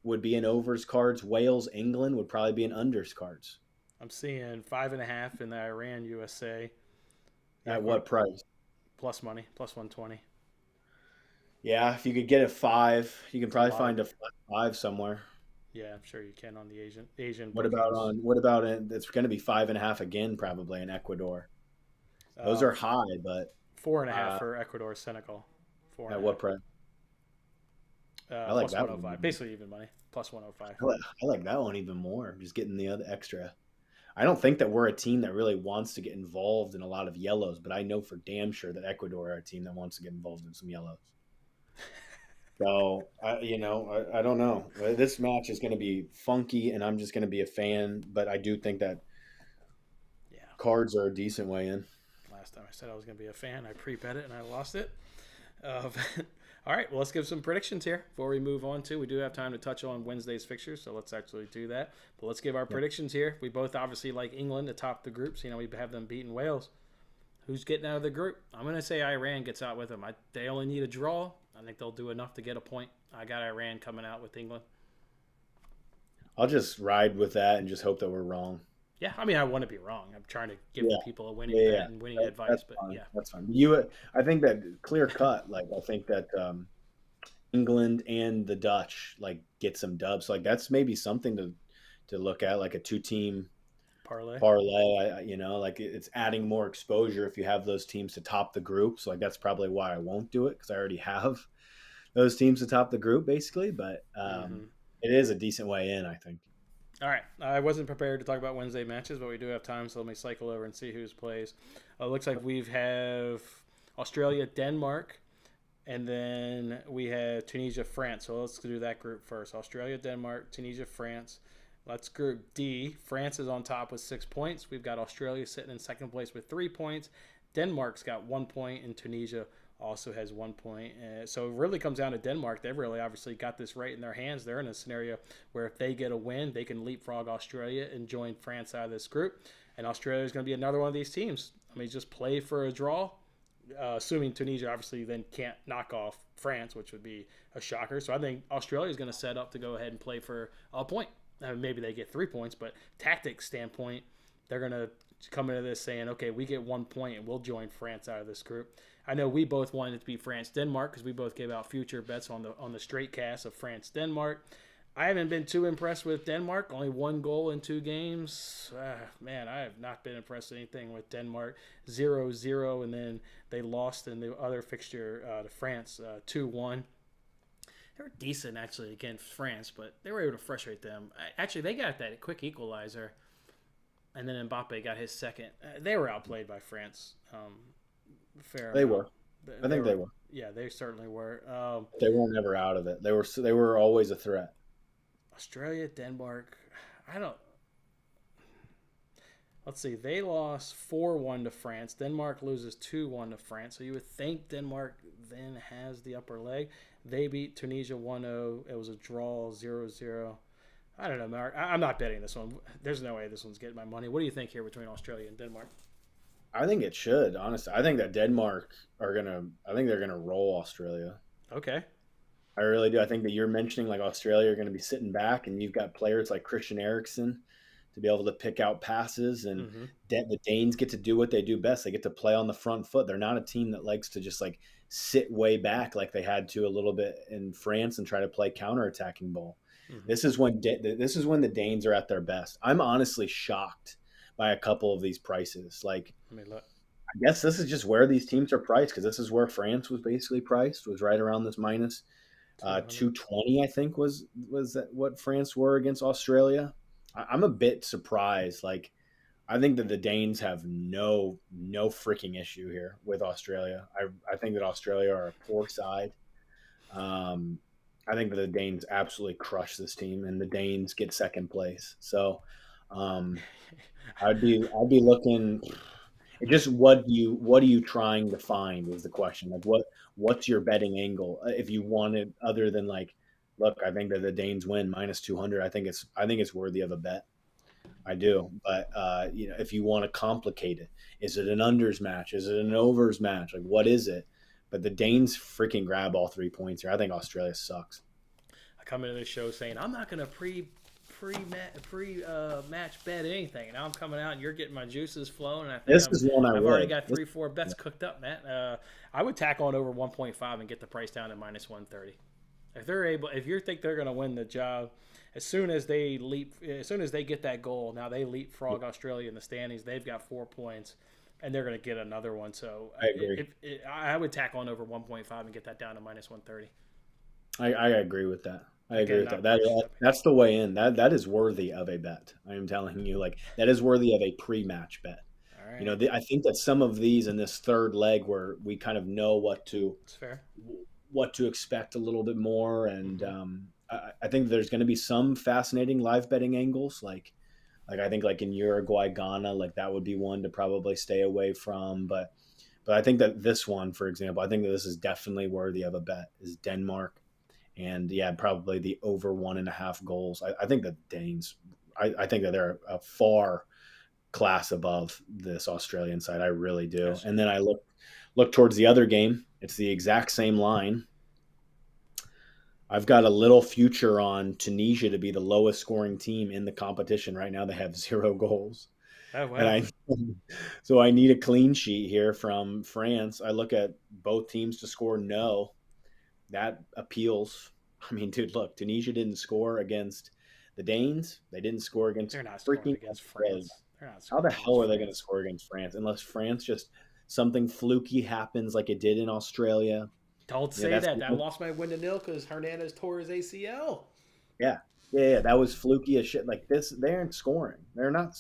Speaker 2: would be an overs cards. Wales, England would probably be an unders cards.
Speaker 1: I'm seeing 5.5 in the Iran USA.
Speaker 2: At what price?
Speaker 1: Plus money, plus 120.
Speaker 2: Yeah, if you could get a 5, you can probably find a 5 somewhere.
Speaker 1: Yeah, I'm sure you can on the Asian.
Speaker 2: What about it's going to be 5.5 again probably in Ecuador. Those are high, but
Speaker 1: 4.5 for Ecuador, Senegal.
Speaker 2: At what price?
Speaker 1: I like plus that 105. Basically even money. Plus 105.
Speaker 2: I like that one even more. Just getting the other extra. I don't think that we're a team that really wants to get involved in a lot of yellows, but I know for damn sure that Ecuador are a team that wants to get involved in some yellows. So, I don't know. This match is going to be funky, and I'm just going to be a fan. But I do think that
Speaker 1: Yeah.
Speaker 2: cards are a decent way in.
Speaker 1: Last time I said I was going to be a fan, I pre-bet it and I lost it. Uh, all right, well, let's give some predictions here before we move on to. We do have time to touch on Wednesday's fixtures, so let's actually do that. But let's give our predictions here. We both obviously like England to top the groups. We have them beating Wales. Who's getting out of the group? I'm going to say Iran gets out with them. They only need a draw. I think they'll do enough to get a point. I got Iran coming out with England.
Speaker 2: I'll just ride with that and just hope that we're wrong.
Speaker 1: Yeah, I mean, I want to be wrong. I'm trying to give the people a winning bet and winning advice,
Speaker 2: that's
Speaker 1: but
Speaker 2: fine.
Speaker 1: yeah.
Speaker 2: That's fine. I think that clear cut. Like, I think that England and the Dutch get some dubs. Like, that's maybe something to look at, like a two-team
Speaker 1: Parlay.
Speaker 2: It's adding more exposure if you have those teams to top the group. So that's probably why I won't do it, because I already have those teams to top the group basically. But it is a decent way in, I think.
Speaker 1: All right. I wasn't prepared to talk about Wednesday matches, but we do have time, so let me cycle over and see who's plays. It looks like we have Australia, Denmark, and then we have Tunisia, France. So let's do that group first. Australia, Denmark, Tunisia, France. Let's group D. France is on top with 6 points. We've got Australia sitting in second place with 3 points. Denmark's got 1 point, and Tunisia also has 1 point. So it really comes down to Denmark. They've really obviously got this right in their hands. They're in a scenario where if they get a win, they can leapfrog Australia and join France out of this group. And Australia is going to be another one of these teams. I mean, just play for a draw, assuming Tunisia obviously then can't knock off France, which would be a shocker. So I think Australia is going to set up to go ahead and play for a point. Maybe they get 3 points, but tactics standpoint, they're going to come into this saying, okay, we get 1 point and we'll join France out of this group. I know we both wanted it to be France-Denmark because we both gave out future bets on the straight cast of France-Denmark. I haven't been too impressed with Denmark. Only 1 goal in 2 games. Man, I have not been impressed with anything with Denmark. 0-0, and then they lost in the other fixture to France 2-1. They were decent, actually, against France, but they were able to frustrate them. Actually, they got that quick equalizer, and then Mbappe got his second. They were outplayed by France.
Speaker 2: They were. I think they were.
Speaker 1: Yeah, they certainly were.
Speaker 2: They weren't ever out of it. They were always a threat.
Speaker 1: Australia, Denmark. Let's see. They lost 4-1 to France. Denmark loses 2-1 to France. So you would think Denmark then has the upper leg. They beat Tunisia 1-0. It was a draw 0-0. I don't know, Mark. I'm not betting this one. There's no way this one's getting my money. What do you think here between Australia and Denmark?
Speaker 2: I think it should, honestly. I think that Denmark they're gonna roll Australia.
Speaker 1: Okay.
Speaker 2: I really do. I think that you're mentioning Australia are going to be sitting back, and you've got players like Christian Eriksen to be able to pick out passes, and the Danes get to do what they do best. They get to play on the front foot. They're not a team that likes to just sit way back like they had to a little bit in France and try to play counterattacking ball. This is when the Danes are at their best. I'm honestly shocked by a couple of these prices. I guess this is just where these teams are priced, because this is where France was basically priced, was right around this minus 220, I think was that what France were against Australia. I'm a bit surprised. I think that the Danes have no freaking issue here with Australia. I think that Australia are a poor side. I think that the Danes absolutely crush this team, and the Danes get second place. So I'd be looking. Just what are you trying to find is the question. What's your betting angle? If you wanted other than look, I think that the Danes win minus 200. I think it's worthy of a bet. I do, but if you want to complicate it, is it an unders match? Is it an overs match? What is it? But the Danes freaking grab all 3 points here. I think Australia sucks.
Speaker 1: I come into this show saying I'm not going to match bet anything, and now I'm coming out and you're getting my juices flowing. And I think I've already got 3-4 bets cooked up, Matt. I would tack on over 1.5 and get the price down to minus 130. If you think they're going to win the job, as soon as they get that goal, now they leapfrog Australia in the standings. They've got 4 points, and they're going to get another one. So
Speaker 2: I agree.
Speaker 1: I would tack on over 1.5 and get that down to minus 130.
Speaker 2: I agree with that. I agree
Speaker 1: Again,
Speaker 2: with that.
Speaker 1: not price jumping.
Speaker 2: That's the way in. That is worthy of a bet. I am telling you, like that is worthy of a pre-match bet.
Speaker 1: All right,
Speaker 2: I think that some of these in this third leg where we kind of know
Speaker 1: it's fair.
Speaker 2: what to expect a little bit more, and
Speaker 1: Mm-hmm.
Speaker 2: I think there's going to be some fascinating live betting angles, like I think like in Uruguay, Ghana, like that would be one to probably stay away from, but I think that this one, for example, I think that this is definitely worthy of a bet. Is Denmark, and yeah, probably the over 1.5 goals. I think that Danes, I think that they're a far class above this Australian side. I really do.
Speaker 1: Yes,
Speaker 2: And then I look towards the other game. It's the exact same line. I've got a little future on Tunisia to be the lowest scoring team in the competition right now. They have 0 goals.
Speaker 1: oh
Speaker 2: And
Speaker 1: wow.
Speaker 2: I so I need a clean sheet here from France. I look at both teams to score no. That appeals. I mean, dude, look, Tunisia didn't score against the Danes. They didn't score against
Speaker 1: They're not scoring
Speaker 2: freaking
Speaker 1: against
Speaker 2: Australia.
Speaker 1: France. They're not
Speaker 2: How the
Speaker 1: scoring
Speaker 2: hell
Speaker 1: against
Speaker 2: are they going to
Speaker 1: France.
Speaker 2: score against France unless France just something fluky happens like it did in Australia?
Speaker 1: Don't
Speaker 2: Yeah,
Speaker 1: say
Speaker 2: that's
Speaker 1: that. I lost my win to nil because Hernandez tore his ACL.
Speaker 2: yeah, yeah. That was fluky as shit. Like this, they aren't scoring. They're not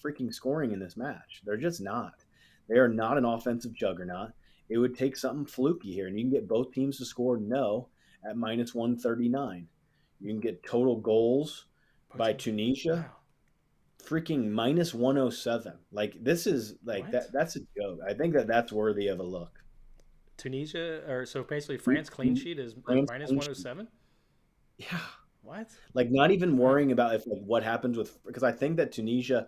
Speaker 2: freaking scoring in this match. They're just not. They are not an offensive juggernaut. It would take something fluky here, and you can get both teams to score no at -139. You can get total goals by Tunisia
Speaker 1: Wow.
Speaker 2: freaking -107. Like this is like
Speaker 1: What?
Speaker 2: that. That's a joke. I think that that's worthy of a look.
Speaker 1: Tunisia, or so basically France clean sheet is
Speaker 2: France
Speaker 1: minus
Speaker 2: clean
Speaker 1: one oh
Speaker 2: sheet.
Speaker 1: seven.
Speaker 2: Yeah,
Speaker 1: What?
Speaker 2: like not even
Speaker 1: Wow.
Speaker 2: worrying about if like what happens with because I think that Tunisia,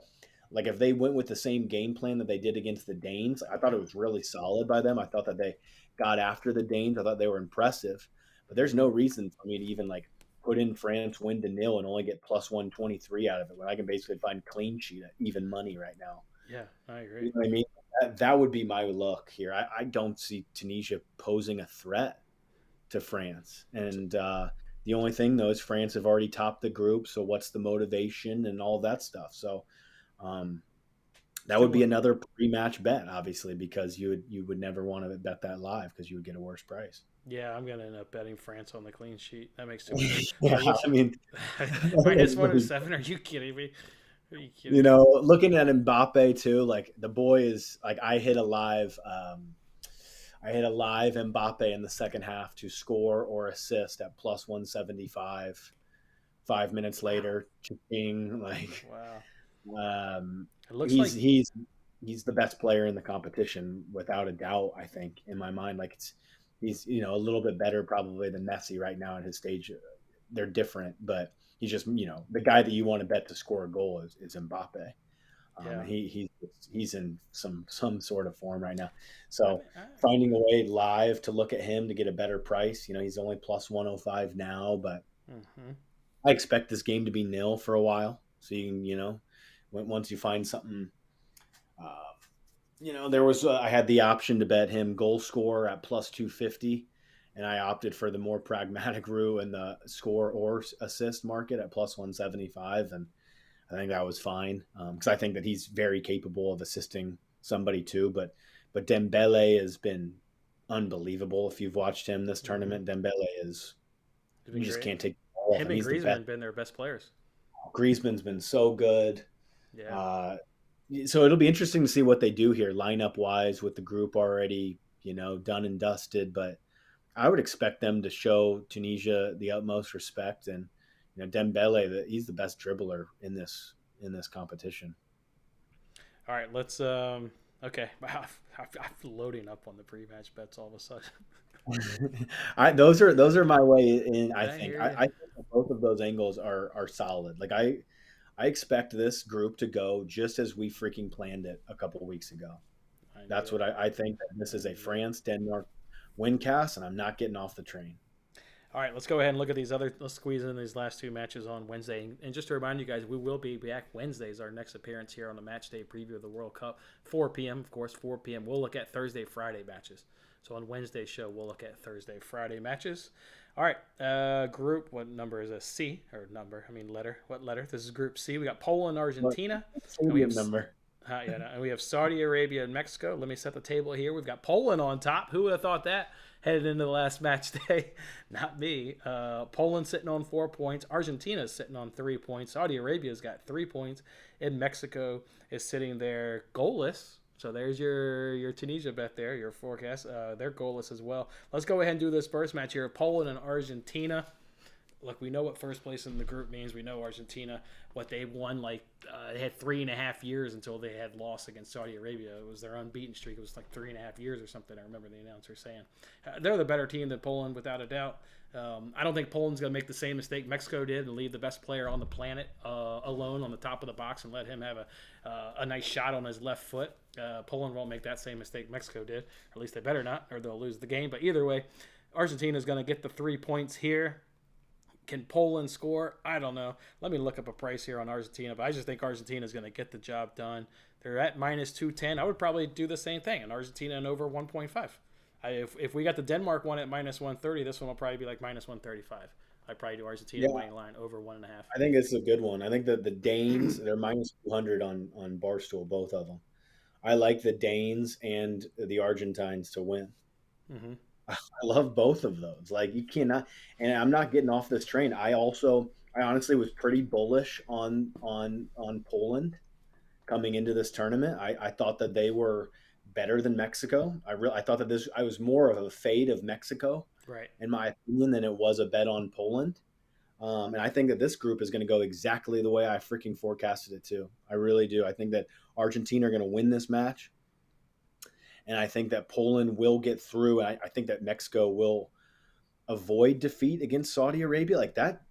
Speaker 2: like if they went with the same game plan that they did against the Danes, I thought it was really solid by them. I thought that they got after the Danes. I thought they were impressive, but there's no
Speaker 1: Mm-hmm.
Speaker 2: reason for me to even like put in France win to nil and only get +123 out of it when I can basically find clean sheet at even money right now.
Speaker 1: Yeah, I agree.
Speaker 2: You know what I mean? That would be my look here. I don't see Tunisia posing a threat to France. And the only thing though is France have already topped the group. So what's the motivation and all that stuff? So um, that would be
Speaker 1: Two.
Speaker 2: another pre-match bet, obviously, because you would never want to bet that live because you would get a worse price.
Speaker 1: Yeah, I'm gonna end up betting France on the clean sheet. That makes too much sense. All
Speaker 2: Yeah,
Speaker 1: right, what's
Speaker 2: I mean,
Speaker 1: minus 107? Are you kidding me? Are you kidding me?
Speaker 2: looking at Mbappe too, like the boy is like I hit a live Mbappe in the second half to score or assist at +175. 5 minutes
Speaker 1: Wow.
Speaker 2: later, Ching, like
Speaker 1: Wow.
Speaker 2: um,
Speaker 1: It looks
Speaker 2: he's
Speaker 1: like
Speaker 2: he's he's the best player in the competition without a doubt. I think in my mind, like he's a little bit better probably than Messi right now at his stage. They're different, but he's just the guy that you want to bet to score a goal is Mbappe.
Speaker 1: yeah.
Speaker 2: And he's in some sort of form right now.
Speaker 1: I
Speaker 2: So
Speaker 1: mean,
Speaker 2: finding a way live to look at him to get a better price. He's only +105 now, but
Speaker 1: mm-hmm.
Speaker 2: I expect this game to be nil for a while. So you can once you find something. Uh, there was I had the option to bet him goal score at +250, and I opted for the more pragmatic route and the score or assist market at +175, and I think that was fine because I think that he's very capable of assisting somebody too. But Dembele has been unbelievable. If you've watched him this
Speaker 1: Mm-hmm.
Speaker 2: tournament, Dembele is
Speaker 1: It's
Speaker 2: you
Speaker 1: been
Speaker 2: just
Speaker 1: great.
Speaker 2: can't take the ball off
Speaker 1: Him
Speaker 2: him.
Speaker 1: and
Speaker 2: He's the best.
Speaker 1: Griezmann been their best players.
Speaker 2: Griezmann's been so good.
Speaker 1: Yeah.
Speaker 2: Uh, so it'll be interesting to see what they do here, lineup wise, with the group already done and dusted. But I would expect them to show Tunisia the utmost respect, and Dembele, that he's the best dribbler in this competition.
Speaker 1: All right, let's okay. Wow, I'm loading up on the pre-match bets all of a sudden.
Speaker 2: Those are my way in. I
Speaker 1: I
Speaker 2: think
Speaker 1: hear
Speaker 2: I,
Speaker 1: you.
Speaker 2: I think that both of those angles are solid. Like I expect this group to go just as we freaking planned it a couple of weeks ago.
Speaker 1: I knew
Speaker 2: That's
Speaker 1: it.
Speaker 2: what I think. That this is
Speaker 1: I
Speaker 2: a
Speaker 1: knew it.
Speaker 2: France Denmark win cast, and I'm not getting off the train.
Speaker 1: All right, let's go ahead and look at these other. Let's squeeze in these last two matches on Wednesday. And just to remind you guys, we will be back Wednesdays, our next appearance here on the Match Day preview of the World Cup. 4 p.m., of course, 4 p.m. We'll look at Thursday, Friday matches. So on Wednesday's show, we'll look at Thursday, Friday matches. All right, group, what number is this? C, or number, I mean letter. What letter? This is Group C. We got Poland,
Speaker 2: But
Speaker 1: Argentina, and we have
Speaker 2: stadium number.
Speaker 1: yeah, no, and we have Saudi Arabia and Mexico. Let me set the table here. We've got Poland on top. Who would have thought that? headed into the last match day. Not me. Poland sitting on 4 points. Argentina's sitting on 3 points. Saudi Arabia's got 3 points. And Mexico is sitting there goalless. So there's your Tunisia bet there, your forecast. They're goalless as well. Let's go ahead and do this first match here. Poland and Argentina. Look, we know what first place in the group means. We know Argentina, what they won, they had 3.5 years until they had lost against Saudi Arabia. It was their unbeaten streak. It was like 3.5 years or something. I remember the announcer saying. They're the better team than Poland, without a doubt. I don't think Poland's going to make the same mistake Mexico did and leave the best player on the planet alone on the top of the box and let him have a nice shot on his left foot. Poland won't make that same mistake Mexico did. Or at least they better not, or they'll lose the game. But either way, Argentina's going to get the 3 points here. Can Poland score? I don't know. Let me look up a price here on Argentina, but I just think Argentina is going to get the job done. They're at minus 210. I would probably do the same thing, and Argentina and over 1.5. If we got the Denmark one at minus 130, this one will probably be like minus 135. I'd probably do Argentina money line over 1.5.
Speaker 2: I think it's a good one. I think that the Danes, they're minus 200 on Barstool, both of them. I like the Danes and the Argentines to win. Mm-hmm. I love both of those. Like, you cannot, and I'm not getting off this train. I honestly was pretty bullish on Poland coming into this tournament. I thought that they were better than Mexico. I thought that I was more of a fade of Mexico,
Speaker 1: right,
Speaker 2: in my opinion, than it was a bet on Poland. And I think that this group is going to go exactly the way I freaking forecasted it to. I really do. I think that Argentina are going to win this match. And I think that Poland will get through. And I think that Mexico will avoid defeat against Saudi Arabia. Like that,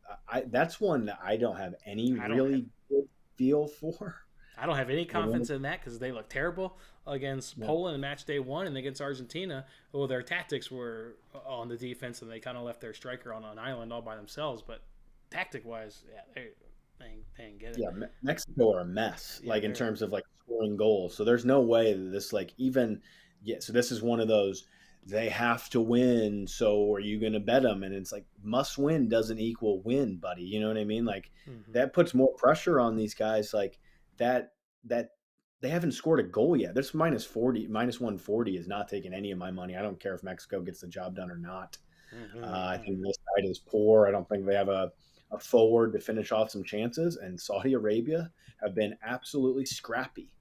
Speaker 2: that's one that I don't have any really good feel for.
Speaker 1: I don't have any confidence in that because they look terrible against Poland in match day 1 and against Argentina. Well, their tactics were on the defense and they kind of left their striker on an island all by themselves. But tactic-wise, they ain't get it.
Speaker 2: Yeah, Mexico are a mess, in terms of scoring goals. So there's no way that this so this is one of those, they have to win, so are you going to bet them? And it's must win doesn't equal win, buddy. You know what I mean? That puts more pressure on these guys that they haven't scored a goal yet. This minus 140 is not taking any of my money. I don't care if Mexico gets the job done or not. I think this side is poor. I don't think they have a forward to finish off some chances, and Saudi Arabia have been absolutely scrappy.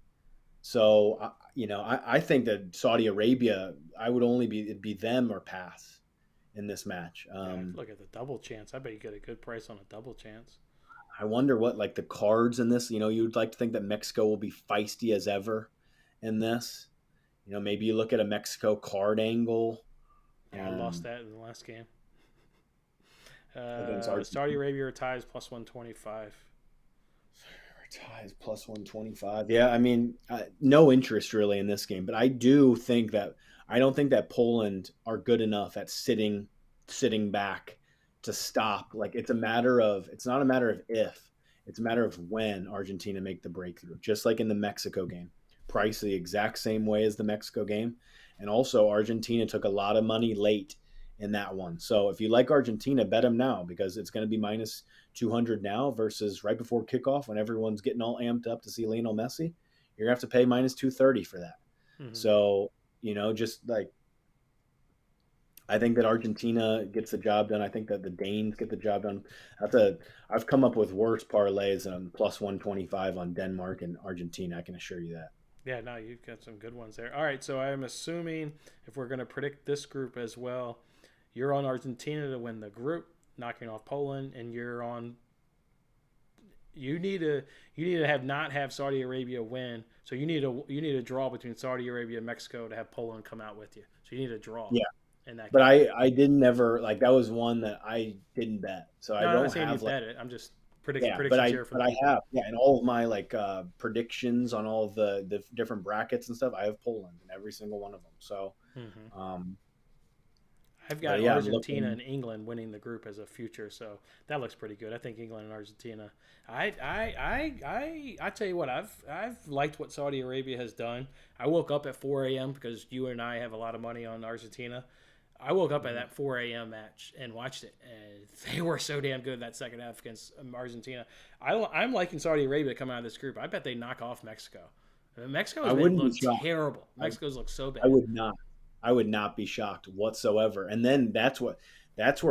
Speaker 2: So, I think that Saudi Arabia, I would only be them or pass in this match.
Speaker 1: Look at the double chance. I bet you get a good price on a double chance.
Speaker 2: I wonder what the cards in this. You'd like to think that Mexico will be feisty as ever in this. Maybe you look at a Mexico card angle.
Speaker 1: Yeah, I lost that in the last game. Saudi Arabia ties plus 125.
Speaker 2: Ties plus 125. Yeah, I mean, no interest really in this game, but I do think that I don't think that Poland are good enough at sitting back to stop. It's not a matter of if, it's a matter of when Argentina make the breakthrough. Just like in the Mexico game, price the exact same way as the Mexico game, and also Argentina took a lot of money late in that one. So if you like Argentina, bet them now because it's going to be minus 200 now versus right before kickoff when everyone's getting all amped up to see Lionel Messi. You're going to have to pay minus 230 for that. Mm-hmm. So, I think that Argentina gets the job done. I think that the Danes get the job done. I've come up with worse parlays than plus 125 on Denmark and Argentina. I can assure you that.
Speaker 1: Yeah, no, you've got some good ones there. All right, so I'm assuming if we're going to predict this group as well, you're on Argentina to win the group, knocking off Poland, and you're on. You need to not have Saudi Arabia win. So you need a draw between Saudi Arabia and Mexico to have Poland come out with you. So you need a draw.
Speaker 2: Yeah.
Speaker 1: In that
Speaker 2: but I didn't ever that was one that I didn't bet. So I don't
Speaker 1: I'm not saying you bet it. I'm just predictions here for
Speaker 2: I have in all of my predictions on all of the different brackets and stuff. I have Poland in every single one of them. So. Mm-hmm.
Speaker 1: I've got Argentina and England winning the group as a future, so that looks pretty good. I think England and Argentina. I tell you what, I've liked what Saudi Arabia has done. I woke up at 4 a.m. because you and I have a lot of money on Argentina. I woke up at that 4 a.m. match and watched it, and they were so damn good that second half against Argentina. I'm liking Saudi Arabia to come out of this group. I bet they knock off Mexico. Mexico's looked terrible. Mexico's looked so bad.
Speaker 2: I would not. I would not be shocked whatsoever. And then that's where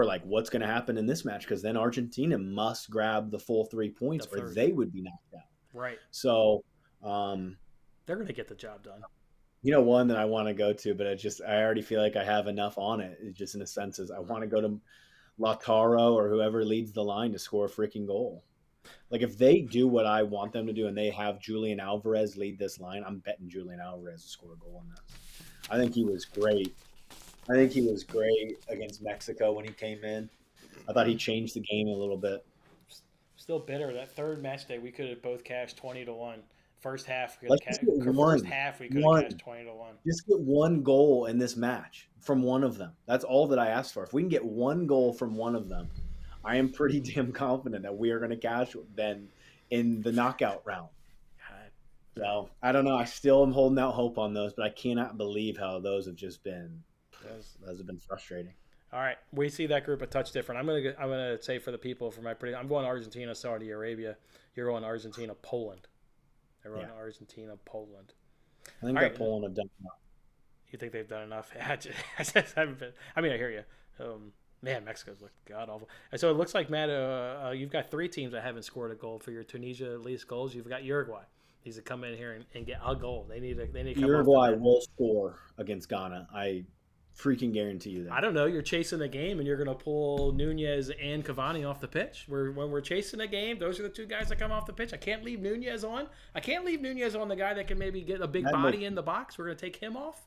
Speaker 2: like what's going to happen in this match, because then Argentina must grab the full 3 points or they would be knocked out.
Speaker 1: Right.
Speaker 2: So um,
Speaker 1: they're going to get the job done.
Speaker 2: One that I want to go to, but I already feel like I have enough on it. It's just in a sense is I want to go to Lautaro or whoever leads the line to score a freaking goal. Like if they do what I want them to do and they have Julian Alvarez lead this line, I'm betting Julian Alvarez to score a goal in this. I think he was great. I think he was great against Mexico when he came in. I thought he changed the game a little bit.
Speaker 1: Still bitter. That third match day, we could have both cashed 20-1. First half, we
Speaker 2: could
Speaker 1: have cashed 20-1.
Speaker 2: Just get one goal in this match from one of them. That's all that I asked for. If we can get one goal from one of them, I am pretty damn confident that we are going to cash then in the knockout round. So I don't know. I still am holding out hope on those, but I cannot believe how those have just been. Those have been frustrating.
Speaker 1: All right, we see that group a touch different. I'm gonna say for the people for my I'm going Argentina, Saudi Arabia. You're going Argentina, Poland. Everyone, Argentina, Poland.
Speaker 2: I think Poland have done enough.
Speaker 1: You think they've done enough? I haven't been. I mean, I hear you. Man, Mexico's looked god awful. And so it looks like, Matt, you've got 3 teams that haven't scored a goal for your Tunisia least goals. You've got Uruguay. Needs to come in here and get a goal. They need to come
Speaker 2: Uruguay will score against Ghana. I freaking guarantee you that.
Speaker 1: I don't know. You're chasing the game, and you're going to pull Nunez and Cavani off the pitch. When we're chasing a game, those are the 2 guys that come off the pitch. I can't leave Nunez on. I can't leave Nunez on the guy that can maybe get a big body in the box. We're going to take him off.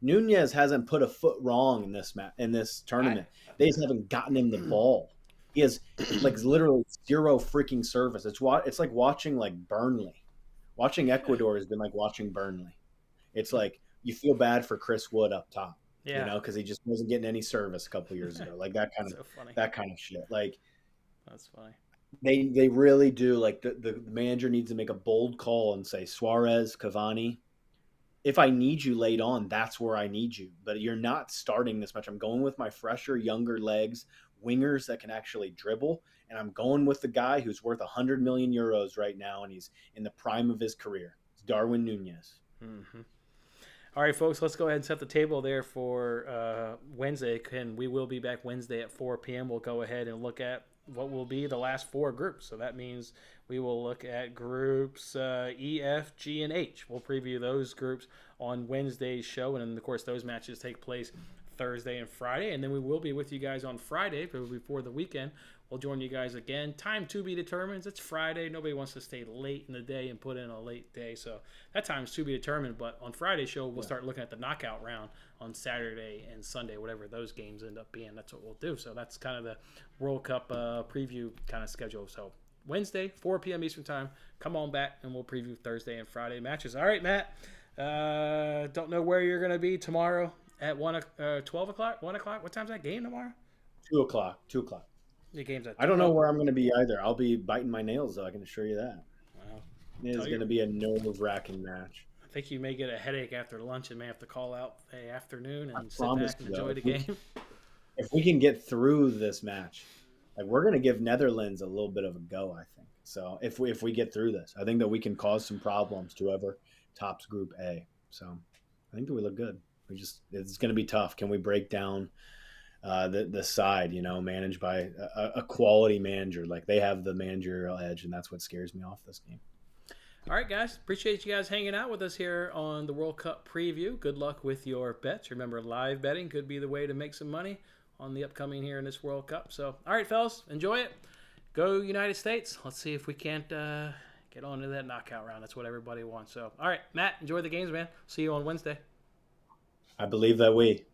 Speaker 2: Nunez hasn't put a foot wrong in this tournament. They just haven't gotten him the ball. He has like literally 0 freaking service. It's like watching like Burnley. Watching Ecuador has been like watching Burnley. It's like you feel bad for Chris Wood up top, because he just wasn't getting any service a couple years ago. Like that kind of shit. Like
Speaker 1: that's funny.
Speaker 2: They really do. Like the manager needs to make a bold call and say, Suarez, Cavani, if I need you laid on, that's where I need you. But you're not starting this much. I'm going with my fresher, younger legs, wingers that can actually dribble. And I'm going with the guy who's worth 100 million euros right now, and he's in the prime of his career. It's Darwin Nunez.
Speaker 1: Mm-hmm. All right, folks, let's go ahead and set the table there for Wednesday. And we will be back Wednesday at 4 p.m. We'll go ahead and look at what will be the last 4 groups. So that means we will look at groups E, F, G, and H. We'll preview those groups on Wednesday's show. And then, of course, those matches take place Thursday and Friday. And then we will be with you guys on Friday before the weekend. We'll join you guys again. Time to be determined. It's Friday. Nobody wants to stay late in the day and put in a late day. So that time's to be determined. But on Friday's show, we'll start looking at the knockout round on Saturday and Sunday, whatever those games end up being. That's what we'll do. So that's kind of the World Cup preview kind of schedule. So Wednesday, 4 p.m. Eastern time. Come on back, and we'll preview Thursday and Friday matches. All right, Matt. Don't know where you're going to be tomorrow at 12 o'clock, 1 o'clock. What time's that game tomorrow?
Speaker 2: 2 o'clock. 2 o'clock.
Speaker 1: The game's at 2
Speaker 2: I don't know where I'm going to be either. I'll be biting my nails, though. I can assure you that.
Speaker 1: Wow.
Speaker 2: It is going to be a nerve-wracking match.
Speaker 1: I think you may get a headache after lunch and may have to call out the afternoon and sit back and enjoy the game.
Speaker 2: If we can get through this match, like we're going to give Netherlands a little bit of a go, I think. So if we get through this, I think that we can cause some problems to whoever tops Group A. So I think that we look good. It's going to be tough. Can we break down the side, managed by a quality manager? Like they have the managerial edge, and that's what scares me off this game.
Speaker 1: All right, guys. Appreciate you guys hanging out with us here on the World Cup preview. Good luck with your bets. Remember, live betting could be the way to make some money on the upcoming here in this World Cup. So, all right, fellas, enjoy it. Go United States. Let's see if we can't get on to that knockout round. That's what everybody wants. So, all right, Matt, enjoy the games, man. See you on Wednesday.
Speaker 2: I believe that we